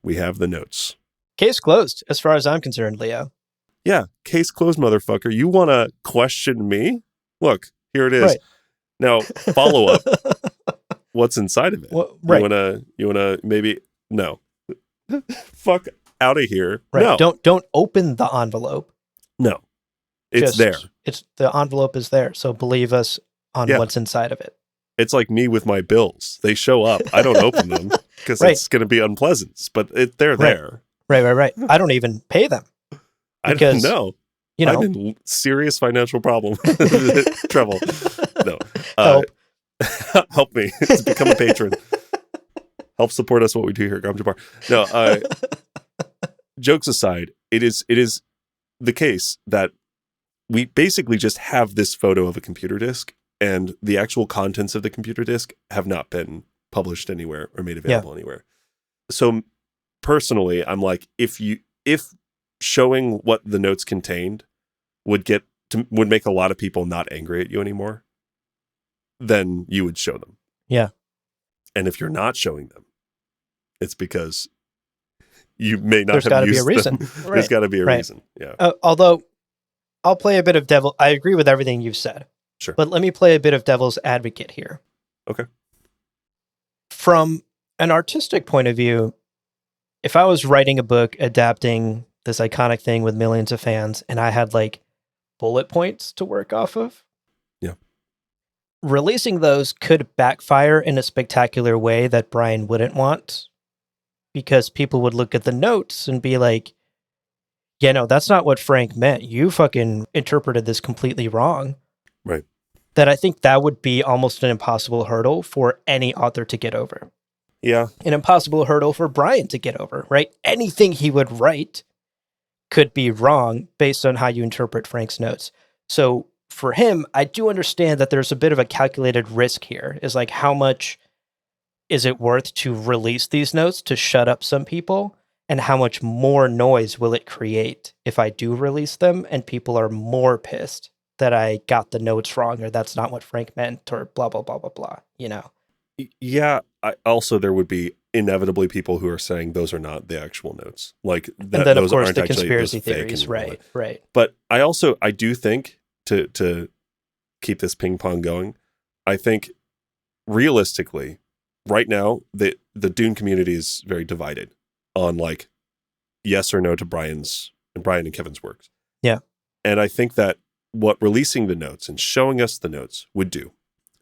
Speaker 2: we have the notes.
Speaker 1: Case closed, as far as I'm concerned, Leo.
Speaker 2: Yeah, case closed, motherfucker. You want to question me? Look, here it is.
Speaker 1: Right.
Speaker 2: Now, follow up. What's inside of it?
Speaker 1: Well, right.
Speaker 2: You wanna maybe no. Fuck out of here.
Speaker 1: Right.
Speaker 2: No.
Speaker 1: Don't open the envelope.
Speaker 2: No. It's there.
Speaker 1: It's the envelope is there. So believe us on what's inside of it.
Speaker 2: It's like me with my bills. They show up. I don't open them because it's going to be unpleasant, but they're there.
Speaker 1: Right. I don't even pay them.
Speaker 2: I don't know.
Speaker 1: You know,
Speaker 2: I'm in serious financial trouble. Trouble. No.
Speaker 1: Help.
Speaker 2: Help me to become a patron. Help support us what we do here at Gom Jabbar. No, jokes aside, it is the case that we basically just have this photo of a computer disk, and the actual contents of the computer disk have not been published anywhere or made available anywhere. So personally, I'm like, if showing what the notes contained would make a lot of people not angry at you anymore, then you would show them.
Speaker 1: Yeah.
Speaker 2: And if you're not showing them, it's because you may not
Speaker 1: There's
Speaker 2: have
Speaker 1: gotta
Speaker 2: used
Speaker 1: be a reason.
Speaker 2: them.
Speaker 1: Right.
Speaker 2: There's got to be a reason. Yeah.
Speaker 1: Although I'll play a bit of devil. I agree with everything you've said.
Speaker 2: Sure.
Speaker 1: But let me play a bit of devil's advocate here.
Speaker 2: Okay.
Speaker 1: From an artistic point of view, if I was writing a book adapting this iconic thing with millions of fans and I had like bullet points to work off of, releasing those could backfire in a spectacular way that Brian wouldn't want, because people would look at the notes and be like, yeah, no, that's not what Frank meant. You fucking interpreted this completely wrong.
Speaker 2: Right.
Speaker 1: That I think that would be almost an impossible hurdle for any author to get over.
Speaker 2: Yeah.
Speaker 1: An impossible hurdle for Brian to get over, right? Anything he would write could be wrong based on how you interpret Frank's notes. So for him, I do understand that there's a bit of a calculated risk here. Is like, how much is it worth to release these notes to shut up some people? And how much more noise will it create if I do release them and people are more pissed that I got the notes wrong or that's not what Frank meant or blah, blah, blah, blah, blah, you know?
Speaker 2: Yeah. Also, there would be inevitably people who are saying those are not the actual notes. Like that,
Speaker 1: and then, of
Speaker 2: those
Speaker 1: course,
Speaker 2: aren't
Speaker 1: the
Speaker 2: actually
Speaker 1: conspiracy
Speaker 2: those fake
Speaker 1: theories.
Speaker 2: and
Speaker 1: Right.
Speaker 2: But I do think to keep this ping pong going, I think realistically, right now, the Dune community is very divided on like yes or no to Brian and Kevin's works.
Speaker 1: Yeah.
Speaker 2: And I think that what releasing the notes and showing us the notes would do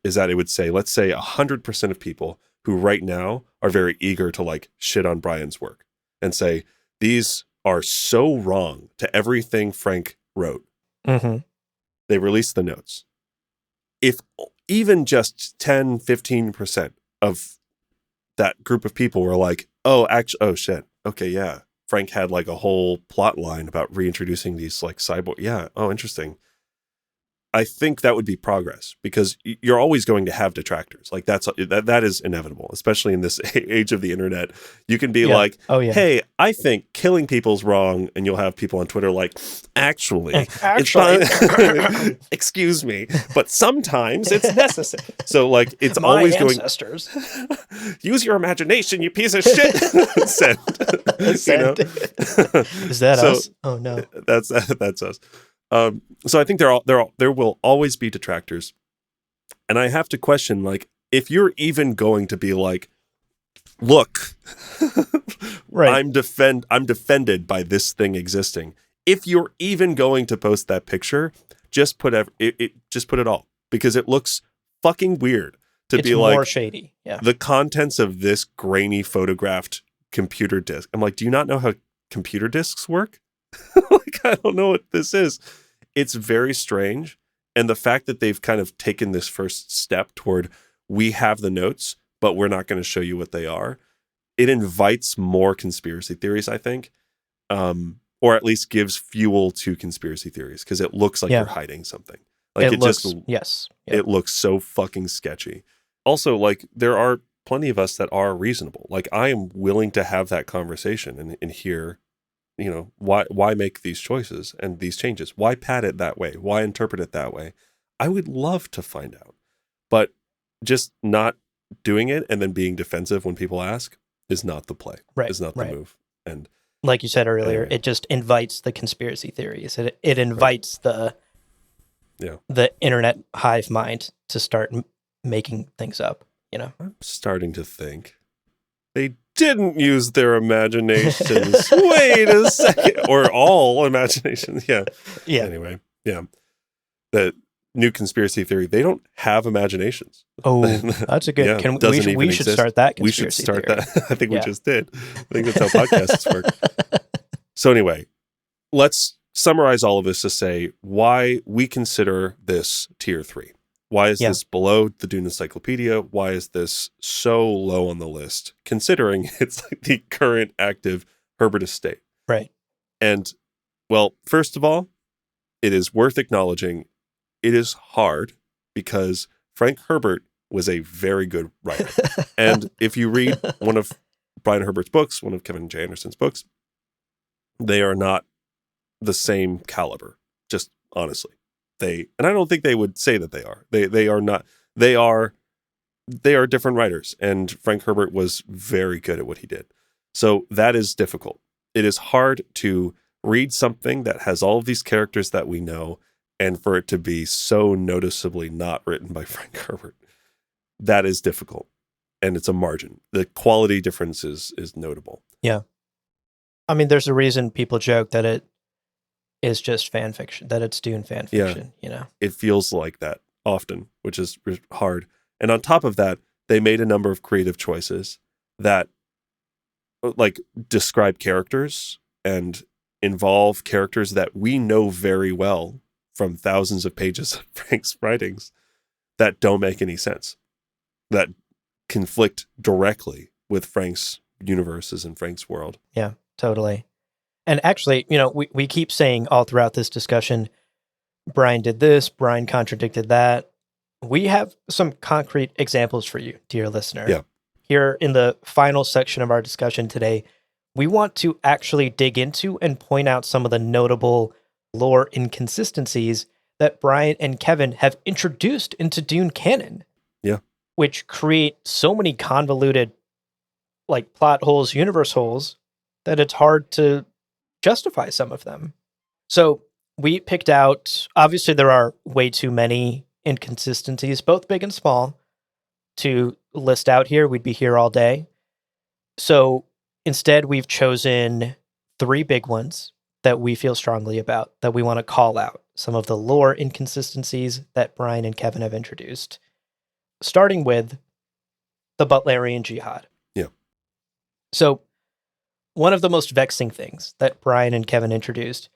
Speaker 2: is that it would say, let's say 100% of people who right now are very eager to like shit on Brian's work and say, these are so wrong to everything Frank wrote.
Speaker 1: Mm-hmm.
Speaker 2: They release the notes. If even just 10, 15% of that group of people were like, oh shit. Okay. Yeah. Frank had like a whole plot line about reintroducing these like cyborg. Yeah. Oh, interesting. I think that would be progress because you're always going to have detractors. Like that is inevitable, especially in this age of the internet. You can be like, hey, I think killing people's wrong. And you'll have people on Twitter like, actually, excuse me, but sometimes it's necessary. So like, it's always
Speaker 1: ancestors.
Speaker 2: Use your imagination, you piece of shit. Send. You know?
Speaker 1: Is that us? Oh no.
Speaker 2: That's us. So I think there will always be detractors. And I have to question, like, if you're even going to be like, look,
Speaker 1: right.
Speaker 2: I'm defended by this thing existing. If you're even going to post that picture, just put it all, because it looks fucking weird to be like
Speaker 1: more shady. Yeah.
Speaker 2: The contents of this grainy photographed computer disk. I'm like, do you not know how computer disks work? Like, I don't know what this is. It's very strange. And the fact that they've kind of taken this first step toward, we have the notes, but we're not going to show you what they are. It invites more conspiracy theories, I think. Or at least gives fuel to conspiracy theories, because it looks like you're hiding something. Like it looks so fucking sketchy. Also, like, there are plenty of us that are reasonable. Like, I am willing to have that conversation and hear, you know, why make these choices and these changes? Why pad it that way? Why interpret it that way? I would love to find out, but just not doing it and then being defensive when people ask is not the play.
Speaker 1: Right.
Speaker 2: Is not the move. And
Speaker 1: like you said earlier,
Speaker 2: anyway.
Speaker 1: it just invites the conspiracy theories. It invites the internet hive mind to start making things up.
Speaker 2: I'm starting to think they didn't use their imaginations. Wait a second. Or all imaginations. Yeah. Anyway, yeah. The new conspiracy theory, they don't have imaginations.
Speaker 1: Oh, that's a good. We should start that conspiracy
Speaker 2: We should start
Speaker 1: theory.
Speaker 2: that. I think we just did. I think that's how podcasts work. So anyway, let's summarize all of this to say why we consider this tier 3. Why is this below the Dune Encyclopedia? Why is this so low on the list, considering it's like the current active Herbert estate?
Speaker 1: Right.
Speaker 2: And, well, first of all, it is worth acknowledging it is hard because Frank Herbert was a very good writer. And if you read one of Brian Herbert's books, one of Kevin J. Anderson's books, they are not the same caliber, just honestly. And I don't think they would say that they are. They are not. They are different writers, and Frank Herbert was very good at what he did. So that is difficult. It is hard to read something that has all of these characters that we know, and for it to be so noticeably not written by Frank Herbert. That is difficult, and it's a margin. The quality difference is notable.
Speaker 1: Yeah. I mean, there's a reason people joke that it is just fan fiction, that it's Dune fan fiction,
Speaker 2: It feels like that often, which is hard. And on top of that, they made a number of creative choices that like describe characters and involve characters that we know very well from thousands of pages of Frank's writings that don't make any sense, that conflict directly with Frank's universes and Frank's world.
Speaker 1: Yeah, totally. And actually, we keep saying all throughout this discussion, Brian did this, Brian contradicted that. We have some concrete examples for you, dear listener.
Speaker 2: Yeah.
Speaker 1: Here in the final section of our discussion today, we want to actually dig into and point out some of the notable lore inconsistencies that Brian and Kevin have introduced into Dune canon.
Speaker 2: Yeah.
Speaker 1: Which create so many convoluted plot holes, universe holes, that it's hard to justify some of them. So we picked out, obviously there are way too many inconsistencies, both big and small, to list out here. We'd be here all day. So instead we've chosen 3 big ones that we feel strongly about, that we want to call out, some of the lore inconsistencies that Brian and Kevin have introduced. Starting with the Butlerian Jihad.
Speaker 2: Yeah.
Speaker 1: So one of the most vexing things that Brian and Kevin introduced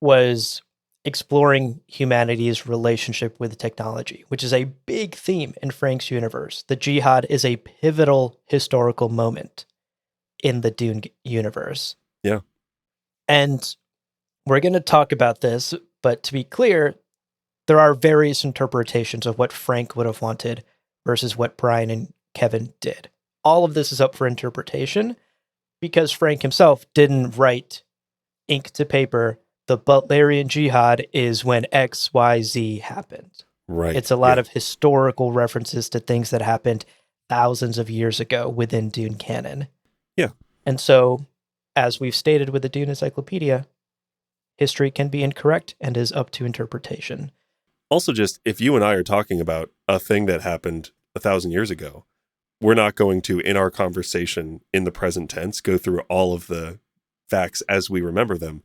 Speaker 1: was exploring humanity's relationship with technology, which is a big theme in Frank's universe. The Jihad is a pivotal historical moment in the Dune universe.
Speaker 2: Yeah.
Speaker 1: And we're going to talk about this, but to be clear, there are various interpretations of what Frank would have wanted versus what Brian and Kevin did. All of this is up for interpretation because Frank himself didn't write ink to paper, the Butlerian Jihad is when XYZ happened.
Speaker 2: Right.
Speaker 1: It's a lot of historical references to things that happened thousands of years ago within Dune canon.
Speaker 2: Yeah.
Speaker 1: And so, as we've stated with the Dune Encyclopedia, history can be incorrect and is up to interpretation.
Speaker 2: Also, just if you and I are talking about a thing that happened 1,000 years ago, we're not going to, in our conversation in the present tense, go through all of the facts as we remember them.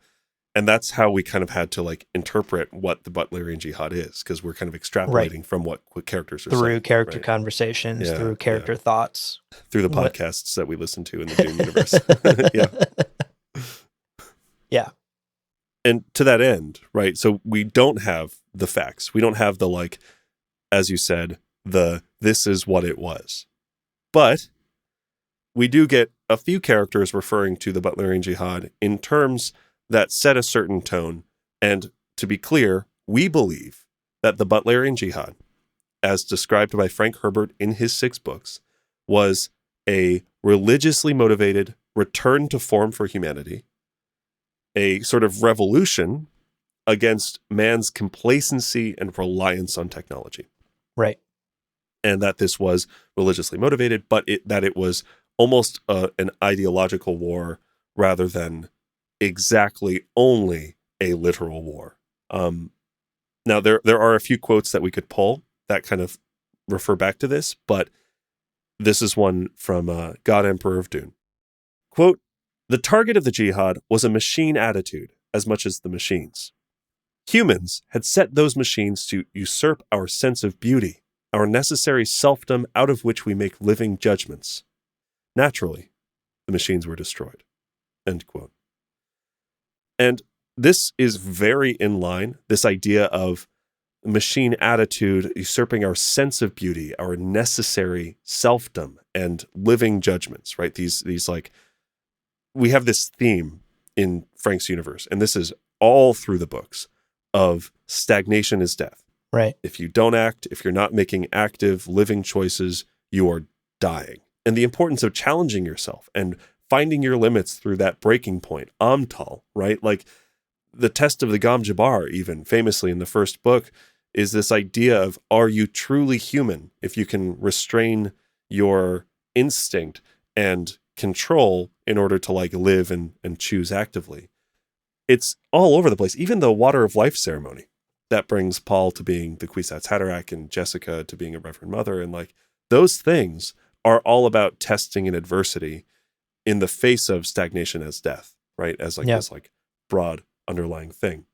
Speaker 2: And that's how we kind of had to interpret what the Butlerian Jihad is, because we're kind of extrapolating from what characters are saying.
Speaker 1: Through character conversations, through character thoughts.
Speaker 2: Through the podcasts that we listen to in the Dune universe.
Speaker 1: Yeah.
Speaker 2: And to that end, right, so we don't have the facts. We don't have the, as you said, this is what it was. But we do get a few characters referring to the Butlerian Jihad in terms that set a certain tone. And to be clear, we believe that the Butlerian Jihad, as described by Frank Herbert in his 6 books, was a religiously motivated return to form for humanity, a sort of revolution against man's complacency and reliance on technology.
Speaker 1: Right.
Speaker 2: and that this was religiously motivated, but that it was almost an ideological war rather than exactly only a literal war. Now, there are a few quotes that we could pull that kind of refer back to this, but this is one from God Emperor of Dune. Quote, "The target of the jihad was a machine attitude as much as the machines. Humans had set those machines to usurp our sense of beauty, our necessary selfdom out of which we make living judgments. Naturally, the machines were destroyed." End quote. And this is very in line, this idea of machine attitude usurping our sense of beauty, our necessary selfdom and living judgments, right? These like, we have this theme in Frank's universe, and this is all through the books, of stagnation is death.
Speaker 1: Right.
Speaker 2: If you don't act, if you're not making active, living choices, you are dying. And the importance of challenging yourself and finding your limits through that breaking point, Amtal, right? Like the test of the Gom Jabbar, even famously in the first book, is this idea of, are you truly human if you can restrain your instinct and control in order to like live and choose actively? It's all over the place. Even the Water of Life ceremony that brings Paul to being the Kwisatz Haderach and Jessica to being a Reverend Mother, and like those things are all about testing in adversity in the face of stagnation as death, right? As like this like broad underlying thing,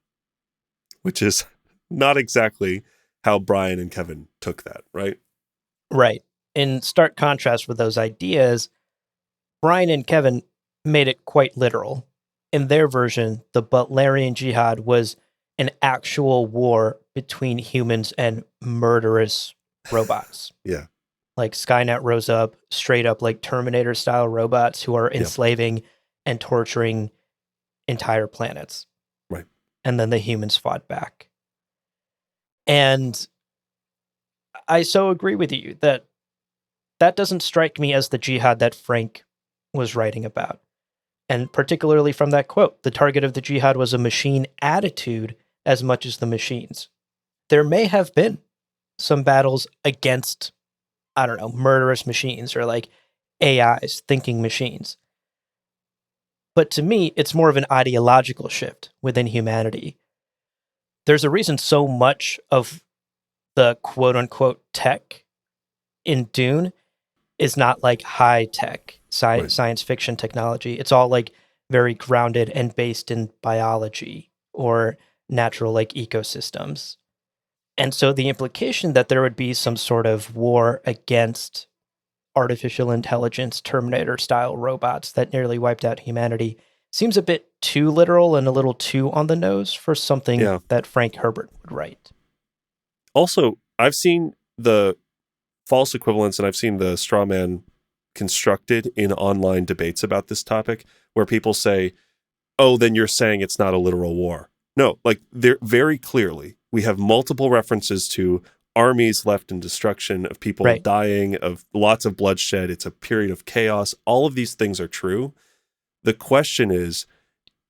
Speaker 2: which is not exactly how Brian and Kevin took that, right?
Speaker 1: Right. In stark contrast with those ideas, Brian and Kevin made it quite literal. In their version, the Butlerian Jihad was an actual war between humans and murderous robots.
Speaker 2: Yeah.
Speaker 1: Like Skynet rose up, straight up like Terminator-style robots who are enslaving and torturing entire planets.
Speaker 2: Right.
Speaker 1: And then the humans fought back. And I so agree with you that that doesn't strike me as the jihad that Frank was writing about. And particularly from that quote, the target of the jihad was a machine attitude as much as the machines. There may have been some battles against, I don't know, murderous machines or like AIs, thinking machines. But to me, it's more of an ideological shift within humanity. There's a reason so much of the quote unquote tech in Dune is not like high tech science fiction technology. It's all like very grounded and based in biology or natural like ecosystems. And so the implication that there would be some sort of war against artificial intelligence, Terminator style robots that nearly wiped out humanity seems a bit too literal and a little too on the nose for something that Frank Herbert would write.
Speaker 2: Also, I've seen the false equivalence and I've seen the straw man constructed in online debates about this topic where people say, oh, then you're saying it's not a literal war. No, like they're very clearly, we have multiple references to armies left in destruction, of people dying, of lots of bloodshed. It's a period of chaos. All of these things are true. The question is,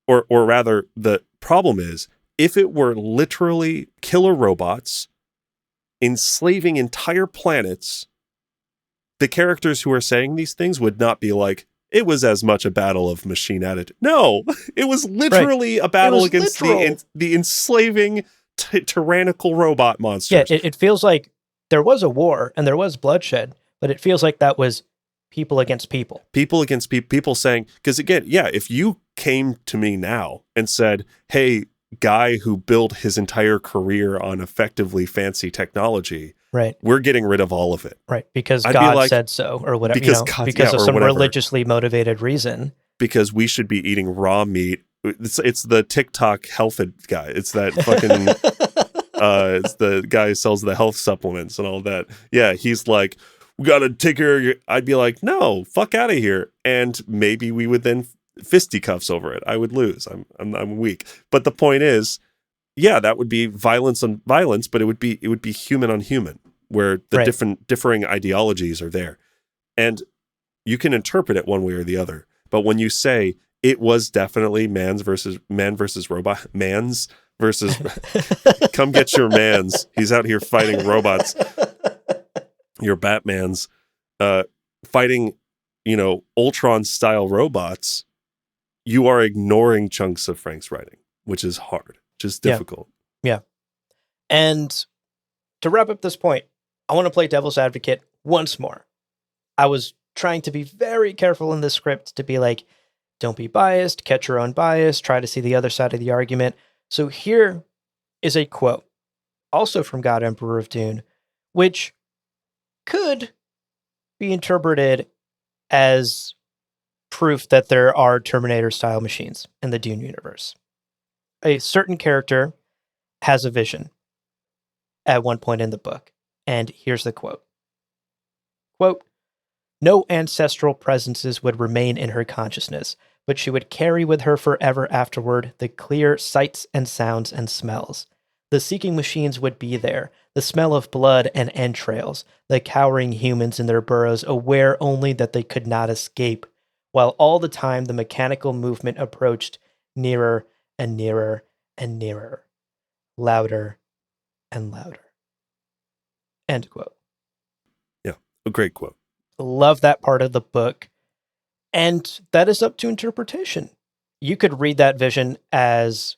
Speaker 2: or rather the problem is, if it were literally killer robots enslaving entire planets, the characters who are saying these things would not be like, it was as much a battle of machine attitude. No, it was literally a battle against the enslaving tyrannical robot monsters.
Speaker 1: Yeah, it feels like there was a war and there was bloodshed, but it feels like that was people against people.
Speaker 2: People against people saying, because again, if you came to me now and said, hey, guy who built his entire career on effectively fancy technology, we're getting rid of all of it.
Speaker 1: Right, because God said so, or whatever. Because of some religiously motivated reason.
Speaker 2: Because we should be eating raw meat. It's the TikTok health guy. It's that fucking, it's the guy who sells the health supplements and all that. Yeah, he's like, we got to take care of your... I'd be like, no, fuck out of here. And maybe we would then fisticuffs over it. I would lose. I'm weak. But the point is, that would be violence on violence, but it would be human on human, where the differing ideologies are there. And you can interpret it one way or the other. But when you say it was definitely man versus robot, mans versus come get your mans. He's out here fighting robots. your Batmans fighting, Ultron-style robots, you are ignoring chunks of Frank's writing, which is hard, which is difficult.
Speaker 1: Yeah. And to wrap up this point, I want to play devil's advocate once more. I was trying to be very careful in this script to be like, don't be biased, catch your own bias, try to see the other side of the argument. So here is a quote, also from God Emperor of Dune, which could be interpreted as proof that there are Terminator-style machines in the Dune universe. A certain character has a vision at one point in the book, and here's the quote. Quote, "No ancestral presences would remain in her consciousness, but she would carry with her forever afterward the clear sights and sounds and smells. The seeking machines would be there, the smell of blood and entrails, the cowering humans in their burrows, aware only that they could not escape, while all the time the mechanical movement approached nearer and nearer and nearer, louder and louder." End quote.
Speaker 2: Yeah, a great quote.
Speaker 1: Love that part of the book. And that is up to interpretation. You could read that vision as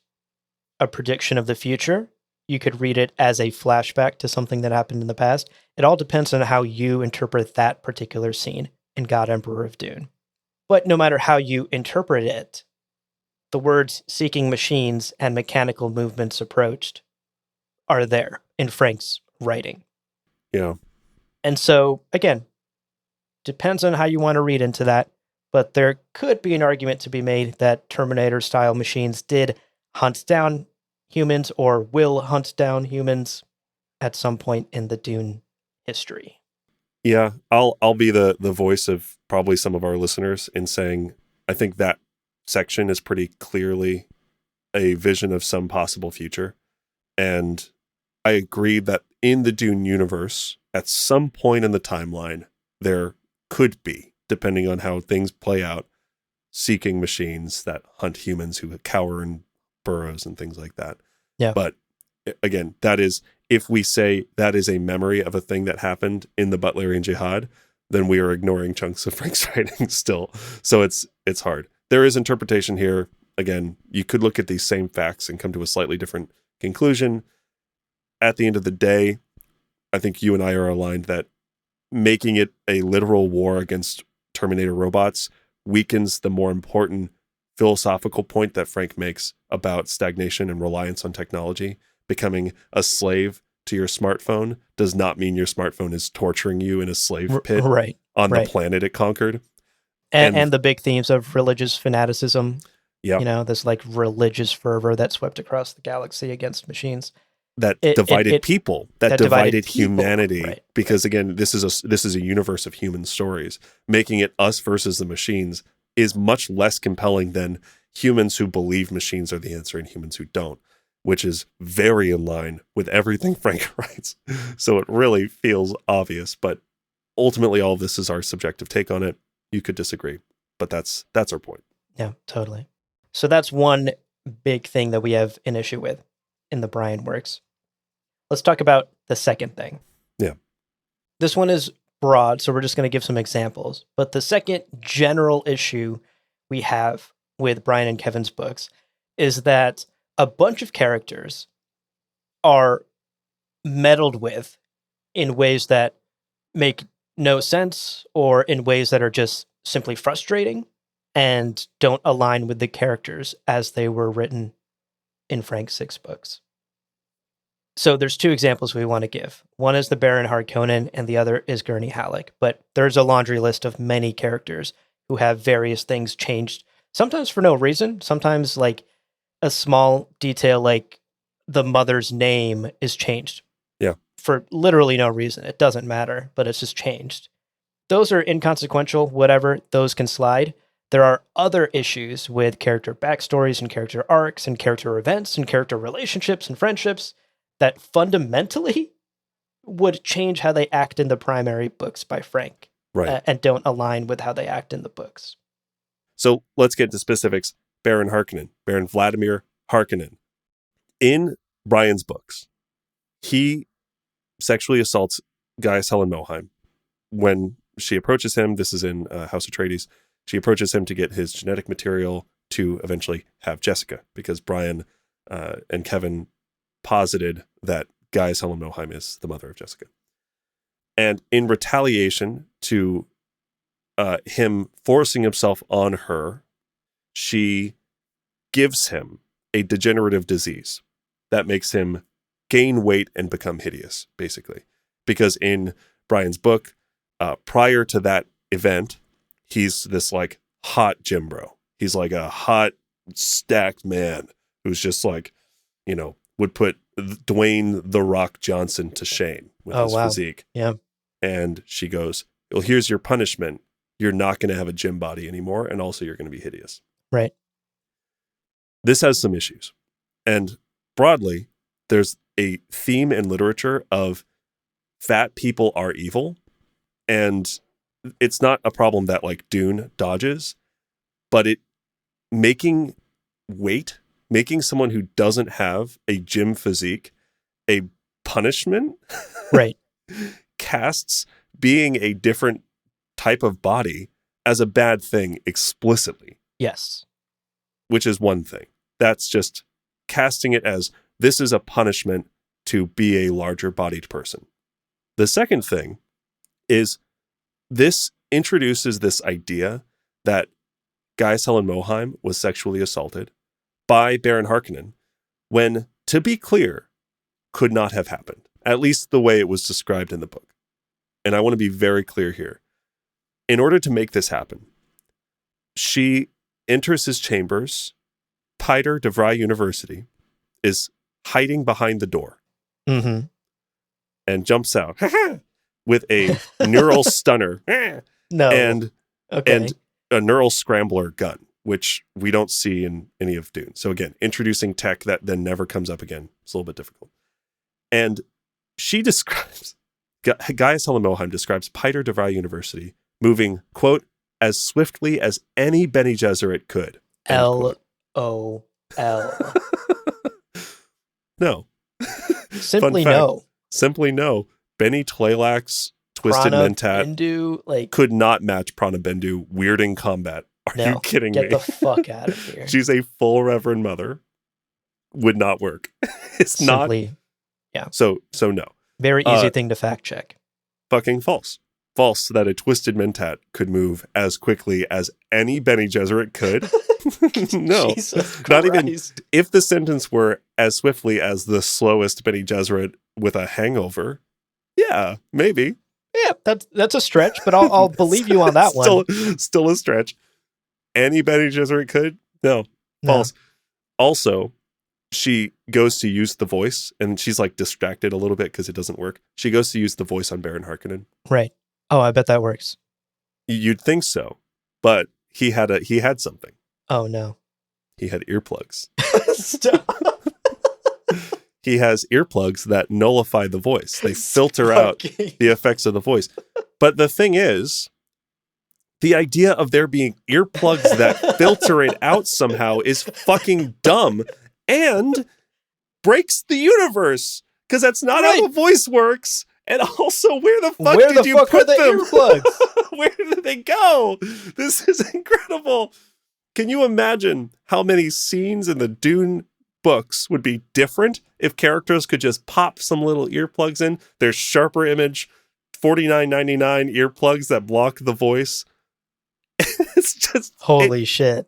Speaker 1: a prediction of the future. You could read it as a flashback to something that happened in the past. It all depends on how you interpret that particular scene in God Emperor of Dune. But no matter how you interpret it, the words seeking machines and mechanical movements approached are there in Frank's writing.
Speaker 2: Yeah.
Speaker 1: And so, again, depends on how you want to read into that. But there could be an argument to be made that Terminator-style machines did hunt down humans or will hunt down humans at some point in the Dune history.
Speaker 2: Yeah, I'll be the voice of probably some of our listeners in saying I think that section is pretty clearly a vision of some possible future. And I agree that in the Dune universe, at some point in the timeline, there could be, depending on how things play out, seeking machines that hunt humans who cower in burrows and things like that.
Speaker 1: Yeah.
Speaker 2: But again, that is, if we say that is a memory of a thing that happened in the Butlerian Jihad, then we are ignoring chunks of Frank's writing still. So it's hard. There is interpretation here. Again, you could look at these same facts and come to a slightly different conclusion. At the end of the day, I think you and I are aligned that making it a literal war against Terminator robots weakens the more important philosophical point that Frank makes about stagnation and reliance on technology. Becoming a slave to your smartphone does not mean your smartphone is torturing you in a slave pit on the planet it conquered.
Speaker 1: And the big themes of religious fanaticism.
Speaker 2: Yeah.
Speaker 1: This like religious fervor that swept across the galaxy against machines.
Speaker 2: That divided people, that divided humanity,
Speaker 1: right,
Speaker 2: because again, this is a universe of human stories. Making it us versus the machines is much less compelling than humans who believe machines are the answer and humans who don't, which is very in line with everything Frank writes. So it really feels obvious, but ultimately all of this is our subjective take on it. You could disagree, but that's our point.
Speaker 1: Yeah, totally. So that's one big thing that we have an issue with in the Brian works. Let's talk about the second thing.
Speaker 2: Yeah.
Speaker 1: This one is broad, so we're just going to give some examples. But the second general issue we have with Brian and Kevin's books is that a bunch of characters are meddled with in ways that make no sense or in ways that are just simply frustrating and don't align with the characters as they were written in Frank's 6 books. So there's 2 examples we want to give. One is the Baron Harkonnen and the other is Gurney Halleck. But there's a laundry list of many characters who have various things changed, sometimes for no reason, sometimes like a small detail like the mother's name is changed.
Speaker 2: Yeah.
Speaker 1: For literally no reason. It doesn't matter, but it's just changed. Those are inconsequential, whatever, those can slide. There are other issues with character backstories and character arcs and character events and character relationships and friendships that fundamentally would change how they act in the primary books by Frank.
Speaker 2: Right.
Speaker 1: And don't align with how they act in the books.
Speaker 2: So let's get to specifics. Baron Harkonnen, Baron Vladimir Harkonnen. In Brian's books, he sexually assaults Gaius Helen Moheim when she approaches him, this is in House Atreides, she approaches him to get his genetic material to eventually have Jessica, because Brian and Kevin posited that Gaius Helen Mohiam is the mother of Jessica. And in retaliation to him forcing himself on her, she gives him a degenerative disease that makes him gain weight and become hideous, basically. Because in Brian's book, prior to that event, he's this like hot gym bro. He's like a hot, stacked man who's just like, you know, would put Dwayne "The Rock" Johnson to shame with his physique.
Speaker 1: Yeah.
Speaker 2: And she goes, well, here's your punishment. You're not going to have a gym body anymore. And also you're going to be hideous.
Speaker 1: Right.
Speaker 2: This has some issues. And broadly, there's a theme in literature of fat people are evil. And it's not a problem that like Dune dodges, but making someone who doesn't have a gym physique a punishment,
Speaker 1: right,
Speaker 2: casts being a different type of body as a bad thing explicitly.
Speaker 1: Yes.
Speaker 2: Which is one thing. That's just casting it as this is a punishment to be a larger bodied person. The second thing is this introduces this idea that Gaius Helen Mohiam was sexually assaulted by Baron Harkonnen when, to be clear, could not have happened, at least the way it was described in the book. And I want to be very clear here. In order to make this happen, she enters his chambers. Peter de Vries University is hiding behind the door
Speaker 1: and
Speaker 2: jumps out with a neural stunner and a neural scrambler gun, which we don't see in any of Dune. So again, introducing tech that then never comes up again. It's a little bit difficult. And she describes, Gaius Helen Mohiam describes Peter de Vries University moving, quote, as swiftly as any Bene Gesserit could.
Speaker 1: LOL.
Speaker 2: No.
Speaker 1: Simply no.
Speaker 2: Simply no. Benny Tlayak's Twisted Mentat
Speaker 1: Bendu,
Speaker 2: could not match Prana Bendu weirding combat. Are you kidding me?
Speaker 1: Get the fuck out of here.
Speaker 2: She's a full Reverend Mother. Would not work. It's simply, not.
Speaker 1: Yeah.
Speaker 2: So no.
Speaker 1: Very easy thing to fact check.
Speaker 2: Fucking false. False that a Twisted Mentat could move as quickly as any Bene Gesserit could. No. Not even if the sentence were as swiftly as the slowest Bene Gesserit with a hangover. Yeah, maybe.
Speaker 1: Yeah, that's a stretch, but I'll believe you on that one.
Speaker 2: Still a stretch. Any Bene Gesserit could? No. False. Also, she goes to use the voice, and she's like distracted a little bit because it doesn't work. She goes to use the voice on Baron Harkonnen.
Speaker 1: Right. Oh, I bet that works.
Speaker 2: You'd think so, but he had something.
Speaker 1: Oh no.
Speaker 2: He had earplugs.
Speaker 1: Stop.
Speaker 2: He has earplugs that nullify the voice. They filter out the effects of the voice. But the thing is, the idea of there being earplugs that filter it out somehow is fucking dumb and breaks the universe, because that's not how the voice works. And also, where the fuck did you put them?
Speaker 1: Earplugs?
Speaker 2: Where did they go? This is incredible. Can you imagine how many scenes in the Dune books would be different if characters could just pop some little earplugs in? There's Sharper Image, $49.99 earplugs that block the voice. It's just
Speaker 1: holy shit.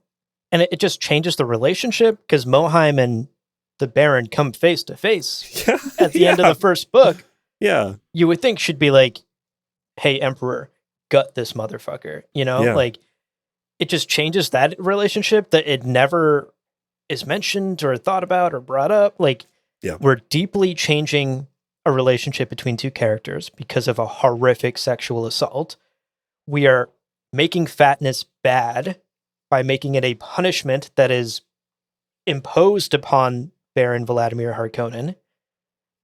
Speaker 1: And it just changes the relationship, because Mohiam and the Baron come face to face at the end of the first book.
Speaker 2: Yeah.
Speaker 1: You would think should be like, hey, Emperor, gut this motherfucker. You know, like it just changes that relationship that it never is mentioned or thought about or brought up. Like, we're deeply changing a relationship between two characters because of a horrific sexual assault. We are making fatness bad by making it a punishment that is imposed upon Baron Vladimir Harkonnen,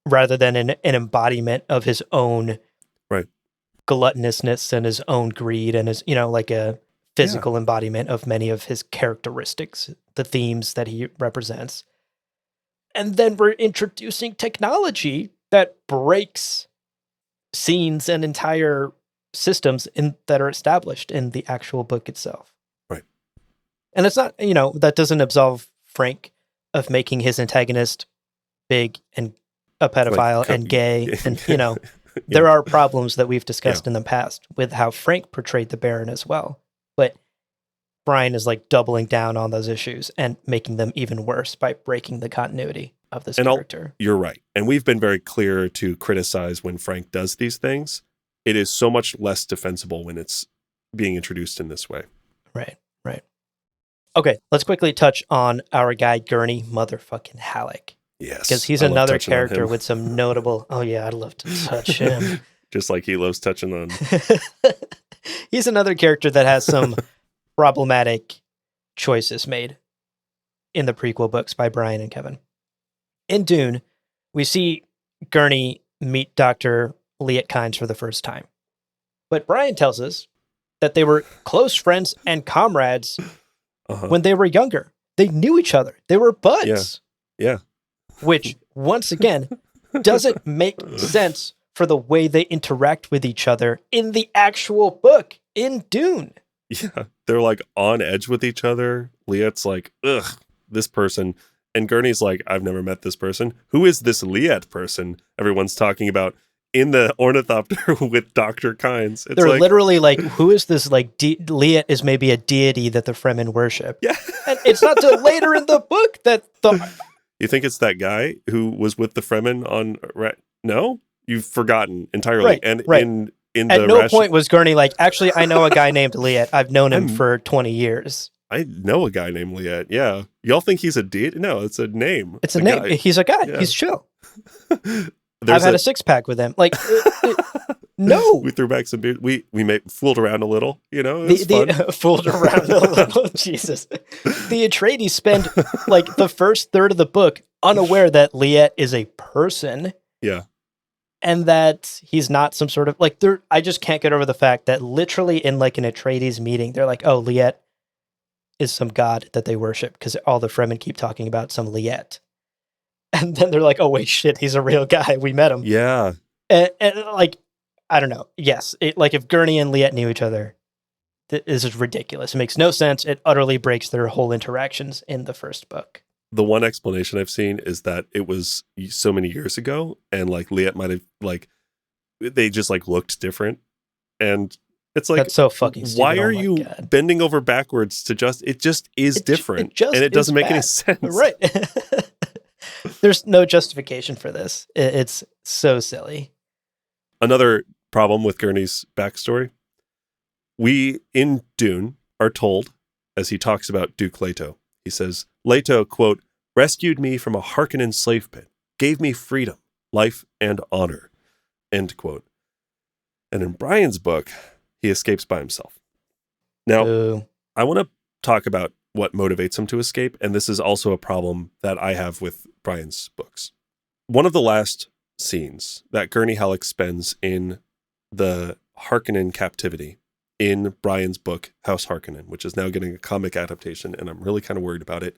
Speaker 1: rather than an embodiment of his own gluttonousness and his own greed and his, like a physical embodiment of many of his characteristics, the themes that he represents. And then we're introducing technology that breaks scenes and entire systems that are established in the actual book itself.
Speaker 2: Right.
Speaker 1: And it's not, that doesn't absolve Frank of making his antagonist big and a pedophile and gay. And, there are problems that we've discussed in the past with how Frank portrayed the Baron as well. But Brian is like doubling down on those issues and making them even worse by breaking the continuity of this character.
Speaker 2: You're right. And we've been very clear to criticize when Frank does these things. It is so much less defensible when it's being introduced in this way.
Speaker 1: Right. Okay, let's quickly touch on our guy, Gurney motherfucking Halleck.
Speaker 2: Yes.
Speaker 1: Because he's another character with some notable... Oh, yeah, I'd love to touch him.
Speaker 2: Just like he loves touching on...
Speaker 1: He's another character that has some problematic choices made in the prequel books by Brian and Kevin. In Dune, we see Gurney meet Dr. Liet Kynes for the first time. But Brian tells us that they were close friends and comrades when they were younger. They knew each other. They were buds.
Speaker 2: Yeah.
Speaker 1: Which, once again, doesn't make sense for the way they interact with each other in the actual book, in Dune.
Speaker 2: Yeah, they're like on edge with each other. Liet's like, ugh, this person. And Gurney's like, I've never met this person. Who is this Liet person everyone's talking about in the ornithopter with Dr. Kynes?
Speaker 1: They're like, literally like, who is this? Like, Liet is maybe a deity that the Fremen worship.
Speaker 2: Yeah.
Speaker 1: And it's not till later in the book that the...
Speaker 2: You think it's that guy who was with the Fremen on... No? You've forgotten entirely.
Speaker 1: Right.
Speaker 2: In
Speaker 1: At no point was Gurney like, actually, I know a guy named Liet. I've known him for 20 years.
Speaker 2: I know a guy named Liet, yeah. Y'all think he's a deity? No, it's a name.
Speaker 1: It's a name. Guy. He's a guy. Yeah. He's chill. I've had a six-pack with him. Like, no.
Speaker 2: We threw back some beer. We fooled around a little, It was fun.
Speaker 1: Fooled around a little. Jesus. The Atreides spend, like, the first third of the book unaware that Liet is a person.
Speaker 2: Yeah.
Speaker 1: And that he's not some sort of, like, I just can't get over the fact that literally in, like, an Atreides meeting, they're like, oh, Liet is some god that they worship because all the Fremen keep talking about some Liet. And then they're like, oh, wait, shit, he's a real guy. We met him.
Speaker 2: Yeah.
Speaker 1: And like, I don't know. Yes. Like, if Gurney and Liet knew each other, this is ridiculous. It makes no sense. It utterly breaks their whole interactions in the first book.
Speaker 2: The one explanation I've seen is that it was so many years ago, and like Liet might have they just like looked different, and it's like,
Speaker 1: that's so fucking stupid.
Speaker 2: Why are you bending over backwards to it just is different, and it doesn't make any sense,
Speaker 1: right? There's no justification for this. It's so silly.
Speaker 2: Another problem with Gurney's backstory: we in Dune are told, as he talks about Duke Leto. He says, Leto, quote, rescued me from a Harkonnen slave pit, gave me freedom, life, and honor, end quote. And in Brian's book, he escapes by himself. Now, I want to talk about what motivates him to escape, and this is also a problem that I have with Brian's books. One of the last scenes that Gurney Halleck spends in the Harkonnen captivity in Brian's book, House Harkonnen, which is now getting a comic adaptation, and I'm really kind of worried about it.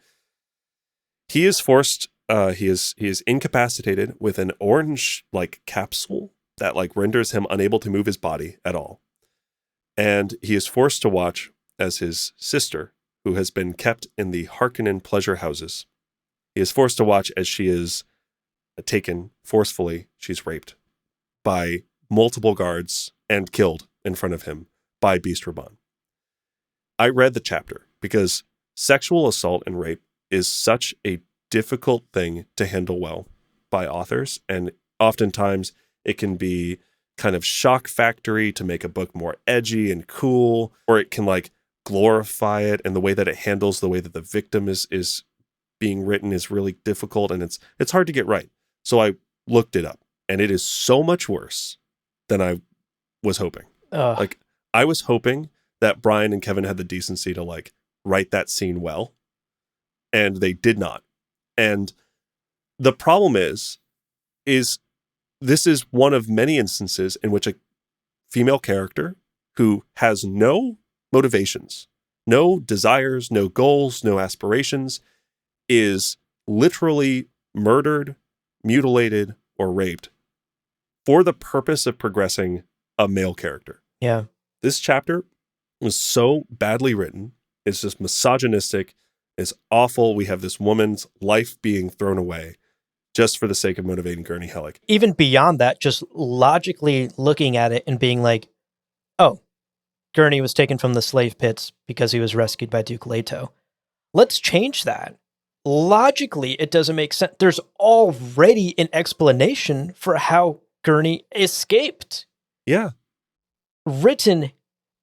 Speaker 2: He is forced, he is incapacitated with an orange, like, capsule that, like, renders him unable to move his body at all. And he is forced to watch as his sister, who has been kept in the Harkonnen pleasure houses, he is forced to watch as she is taken forcefully, she's raped by multiple guards and killed in front of him by Beast Raban. I read the chapter because sexual assault and rape is such a difficult thing to handle well by authors, and oftentimes it can be kind of shock factory to make a book more edgy and cool, or it can like glorify it, and the way that it handles the way that the victim is being written is really difficult, and it's hard to get right. So I looked it up, and it is so much worse than I was hoping. Like, I was hoping that Brian and Kevin had the decency to like write that scene well, and they did not. And the problem is this is one of many instances in which a female character who has no motivations, no desires, no goals, no aspirations, is literally murdered, mutilated, or raped for the purpose of progressing a male character.
Speaker 1: Yeah.
Speaker 2: This chapter was so badly written. It's just misogynistic. It's awful. We have this woman's life being thrown away just for the sake of motivating Gurney Halleck.
Speaker 1: Even beyond that, just logically looking at it and being like, oh, Gurney was taken from the slave pits because he was rescued by Duke Leto. Let's change that. Logically, it doesn't make sense. There's already an explanation for how Gurney escaped.
Speaker 2: Yeah.
Speaker 1: Written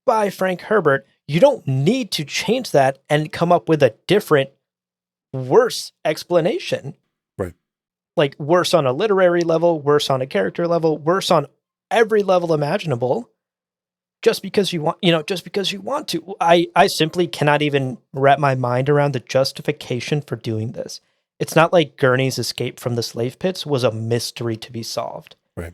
Speaker 1: by Frank Herbert. You don't need to change that and come up with a different, worse explanation.
Speaker 2: Right.
Speaker 1: Like worse on a literary level, worse on a character level, worse on every level imaginable. Just because you want, just because you want to. I simply cannot even wrap my mind around the justification for doing this. It's not like Gurney's escape from the slave pits was a mystery to be solved.
Speaker 2: Right.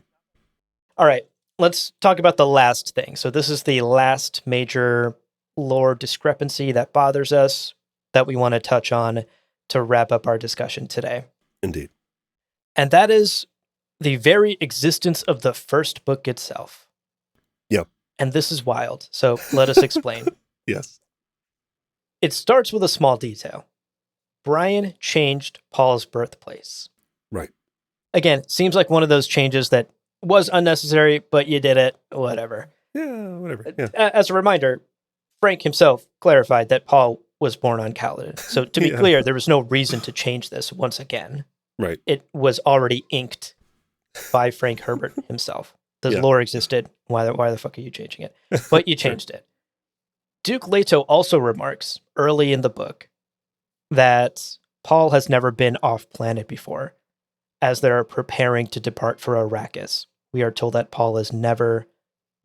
Speaker 1: All right, let's talk about the last thing. So this is the last major lore discrepancy that bothers us that we want to touch on to wrap up our discussion today.
Speaker 2: Indeed.
Speaker 1: And that is the very existence of the first book itself.
Speaker 2: Yep.
Speaker 1: And this is wild. So let us explain.
Speaker 2: Yes.
Speaker 1: It starts with a small detail. Brian changed Paul's birthplace.
Speaker 2: Right.
Speaker 1: Again, seems like one of those changes that was unnecessary, but you did it, whatever.
Speaker 2: Yeah, whatever. Yeah.
Speaker 1: As a reminder, Frank himself clarified that Paul was born on Caledon. So to be clear, there was no reason to change this once again.
Speaker 2: Right.
Speaker 1: It was already inked by Frank Herbert himself. The lore existed. Why the fuck are you changing it? But you changed it. Duke Leto also remarks early in the book that Paul has never been off planet before, as they're preparing to depart for Arrakis. We are told that Paul has never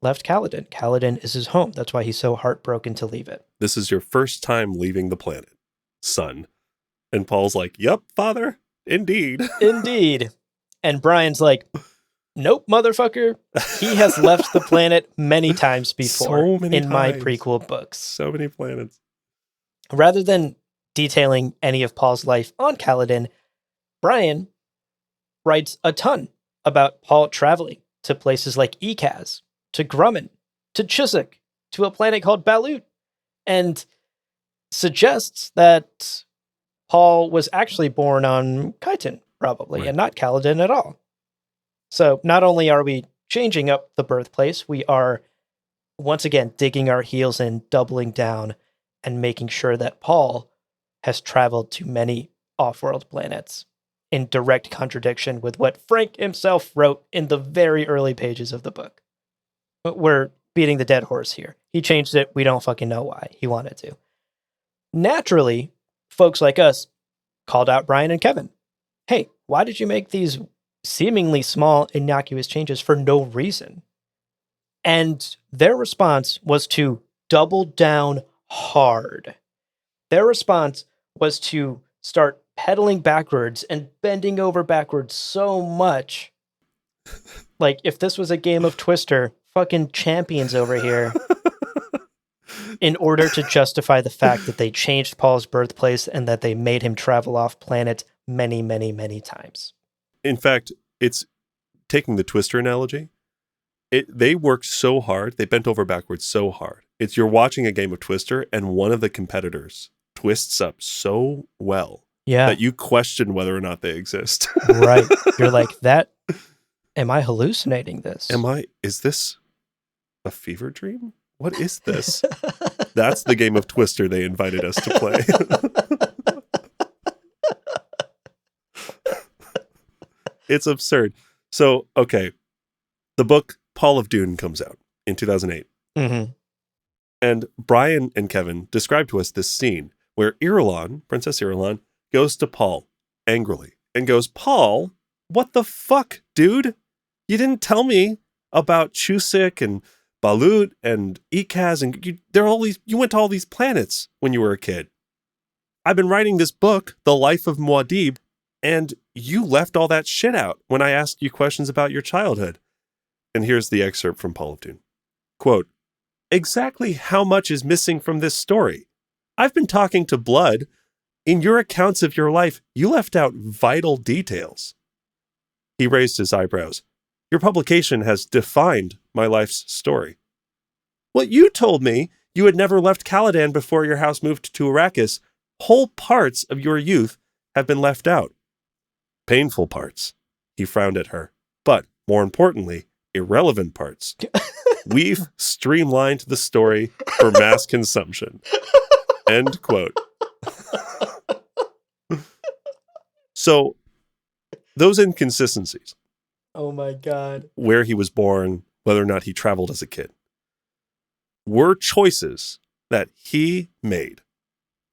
Speaker 1: left Caledon. Caledon is his home. That's why he's so heartbroken to leave it.
Speaker 2: This is your first time leaving the planet, son. And Paul's like, "Yep, father, indeed."
Speaker 1: Indeed. And Brian's like, nope, motherfucker. He has left the planet many times before my prequel books.
Speaker 2: So many planets.
Speaker 1: Rather than detailing any of Paul's life on Caledon, Brian writes a ton about Paul traveling to places like Ekaz, to Grumman, to Chiswick, to a planet called Balut, and suggests that Paul was actually born on Kyton, probably,
Speaker 2: right,
Speaker 1: and not Caledon at all. So not only are we changing up the birthplace, we are once again digging our heels in, doubling down, and making sure that Paul has traveled to many off-world planets in direct contradiction with what Frank himself wrote in the very early pages of the book. But we're beating the dead horse here. He changed it. We don't fucking know why. He wanted to. Naturally, folks like us called out Brian and Kevin. Hey, why did you make these seemingly small, innocuous changes for no reason? And their response was to double down hard. Their response was to start pedaling backwards and bending over backwards so much. Like, if this was a game of Twister, fucking champions over here. In order to justify the fact that they changed Paul's birthplace and that they made him travel off planet many, many, many times.
Speaker 2: In fact, it's taking the Twister analogy. They worked so hard. They bent over backwards so hard. It's you're watching a game of Twister and one of the competitors twists up so well that you question whether or not they exist.
Speaker 1: Right. You're like, am I hallucinating this?
Speaker 2: Is this a fever dream? What is this? That's the game of Twister they invited us to play. It's absurd. So, okay. The book Paul of Dune comes out in 2008.
Speaker 1: Mm-hmm.
Speaker 2: And Brian and Kevin described to us this scene where Princess Irulan, goes to Paul angrily and goes, "Paul, what the fuck, dude? You didn't tell me about Chusik and Balut and Ekaz, and you went to all these planets when you were a kid. I've been writing this book, The Life of Muad'Dib, and you left all that shit out when I asked you questions about your childhood." And here's the excerpt from Paul of Dune. Quote, "Exactly how much is missing from this story? I've been talking to Blood. In your accounts of your life, you left out vital details." He raised his eyebrows. "Your publication has defined my life's story. Well, you told me you had never left Caladan before your house moved to Arrakis. Whole parts of your youth have been left out. Painful parts. He frowned at her. But, more importantly, irrelevant parts. We've streamlined the story for mass consumption. End quote. So, those inconsistencies.
Speaker 1: Oh my God.
Speaker 2: Where he was born, whether or not he traveled as a kid, were choices that he made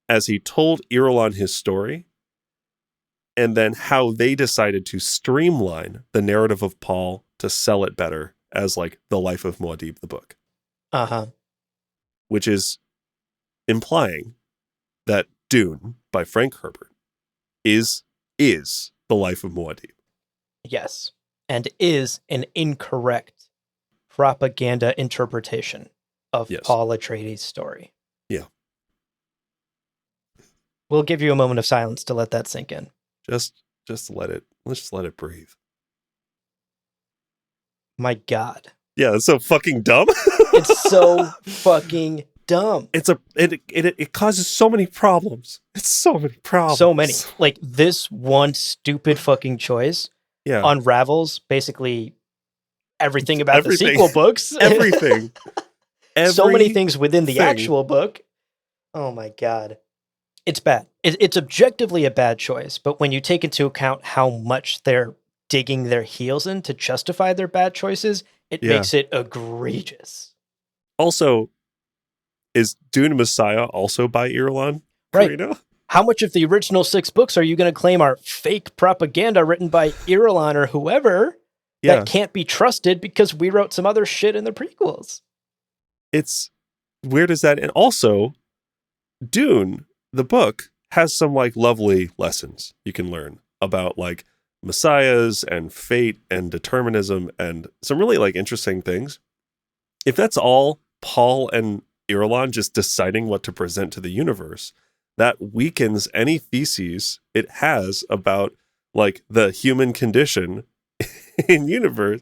Speaker 2: as he told Irulan his story, and then how they decided to streamline the narrative of Paul to sell it better as like the life of Muad'Dib, the book.
Speaker 1: Uh-huh.
Speaker 2: Which is implying that Dune by Frank Herbert is the life of Muad'Dib.
Speaker 1: Yes. And is an incorrect propaganda interpretation of
Speaker 2: Yes.
Speaker 1: Paul Atreides' story.
Speaker 2: Yeah.
Speaker 1: We'll give you a moment of silence to let that sink in.
Speaker 2: Let's just let it breathe.
Speaker 1: My God.
Speaker 2: Yeah, it's so fucking dumb.
Speaker 1: It's so fucking dumb.
Speaker 2: It causes so many problems. It's so many problems.
Speaker 1: So many. Like, this one stupid fucking choice unravels basically everything about the sequel books.
Speaker 2: Everything.
Speaker 1: So many things within the actual book. Oh my God. It's bad. It's objectively a bad choice, but when you take into account how much they're digging their heels in to justify their bad choices, it makes it egregious.
Speaker 2: Also, is Dune Messiah also by Irulan?
Speaker 1: Right. How much of the original 6 books are you going to claim are fake propaganda written by Irulan or whoever that can't be trusted because we wrote some other shit in the prequels?
Speaker 2: It's weird as that. And also, Dune, the book, has some like lovely lessons you can learn about like messiahs and fate and determinism and some really like interesting things. If that's all Paul and Irulan just deciding what to present to the universe, that weakens any theses it has about like the human condition in universe,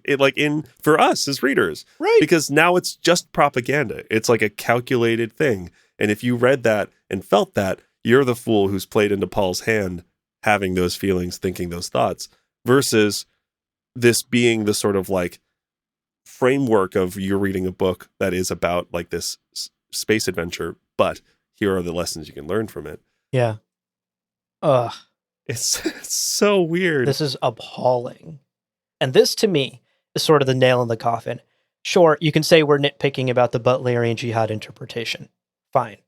Speaker 2: for us as readers,
Speaker 1: right?
Speaker 2: Because now it's just propaganda. It's like a calculated thing. And if you read that and felt that, you're the fool who's played into Paul's hand, having those feelings, thinking those thoughts, versus this being the sort of like framework of you're reading a book that is about like this space adventure, but here are the lessons you can learn from it.
Speaker 1: Yeah. Ugh.
Speaker 2: It's so weird.
Speaker 1: This is appalling. And this, to me, is sort of the nail in the coffin. Sure, you can say we're nitpicking about the Butlerian Jihad interpretation. Fine.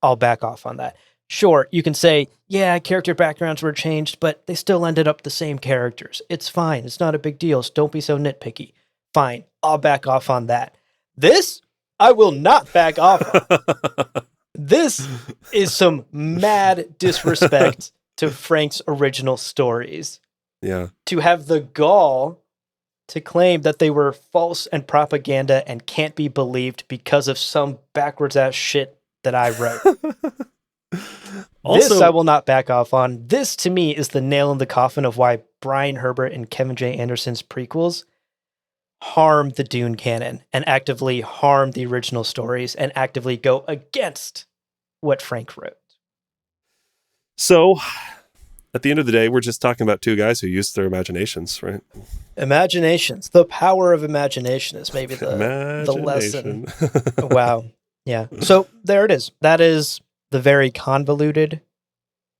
Speaker 1: I'll back off on that. Sure, you can say, yeah, character backgrounds were changed, but they still ended up the same characters. It's fine. It's not a big deal. So don't be so nitpicky. Fine. I'll back off on that. This, I will not back off on. This is some mad disrespect to Frank's original stories.
Speaker 2: Yeah.
Speaker 1: To have the gall to claim that they were false and propaganda and can't be believed because of some backwards ass shit that I wrote.
Speaker 2: Also,
Speaker 1: this I will not back off on. This to me is the nail in the coffin of why Brian Herbert and Kevin J. Anderson's prequels harm the Dune canon and actively harm the original stories and actively go against what Frank wrote.
Speaker 2: So, at the end of the day, we're just talking about two guys who used their imaginations, right?
Speaker 1: Imaginations. The power of imagination is maybe the lesson. Wow. Yeah. So there it is. That is the very convoluted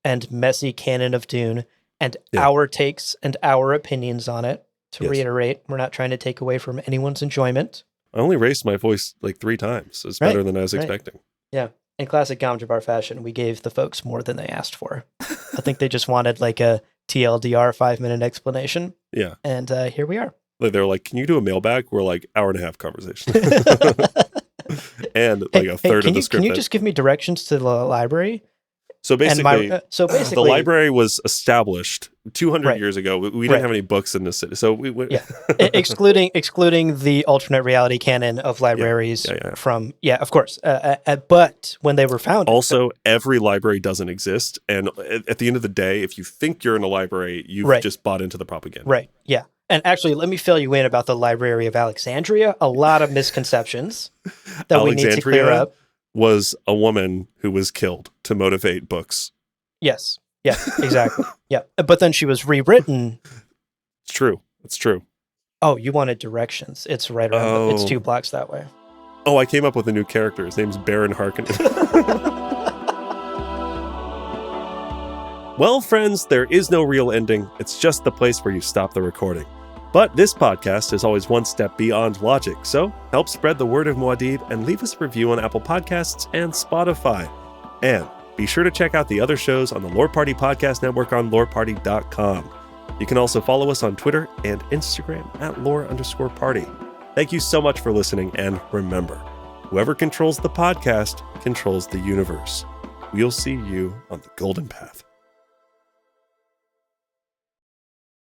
Speaker 1: and messy canon of Dune and our takes and our opinions on it. To reiterate, we're not trying to take away from anyone's enjoyment.
Speaker 2: I only raised my voice like 3 times. It's better than I was expecting.
Speaker 1: Yeah. In classic Gamjabar fashion, we gave the folks more than they asked for. I think they just wanted like a TLDR 5-minute explanation.
Speaker 2: Yeah.
Speaker 1: And here we are.
Speaker 2: They're like, can you do a mailbag? We're like, hour and a half conversation. And like a third of the script.
Speaker 1: Can you just give me directions to the library?
Speaker 2: So basically, the library was established 200 years ago. We didn't have any books in the city. So we
Speaker 1: excluding the alternate reality canon of libraries from, of course. But when they were founded.
Speaker 2: Also, every library doesn't exist. And at the end of the day, if you think you're in a library, you've just bought into the propaganda.
Speaker 1: Right. Yeah. And actually, let me fill you in about the Library of Alexandria. A lot of misconceptions that we need to clear up.
Speaker 2: Was a woman who was killed to motivate books.
Speaker 1: Yes. Yeah, exactly. Yeah. But then she was rewritten.
Speaker 2: It's true. It's true.
Speaker 1: Oh, you wanted directions. It's right around. It's 2 blocks that way.
Speaker 2: Oh, I came up with a new character. His name's Baron Harkonnen. Well, friends, there is no real ending. It's just the place where you stop the recording. But this podcast is always one step beyond logic, so help spread the word of Muad'Dib and leave us a review on Apple Podcasts and Spotify. And be sure to check out the other shows on the Lore Party Podcast Network on loreparty.com. You can also follow us on Twitter and Instagram at lore_party. Thank you so much for listening, and remember, whoever controls the podcast controls the universe. We'll see you on the golden path.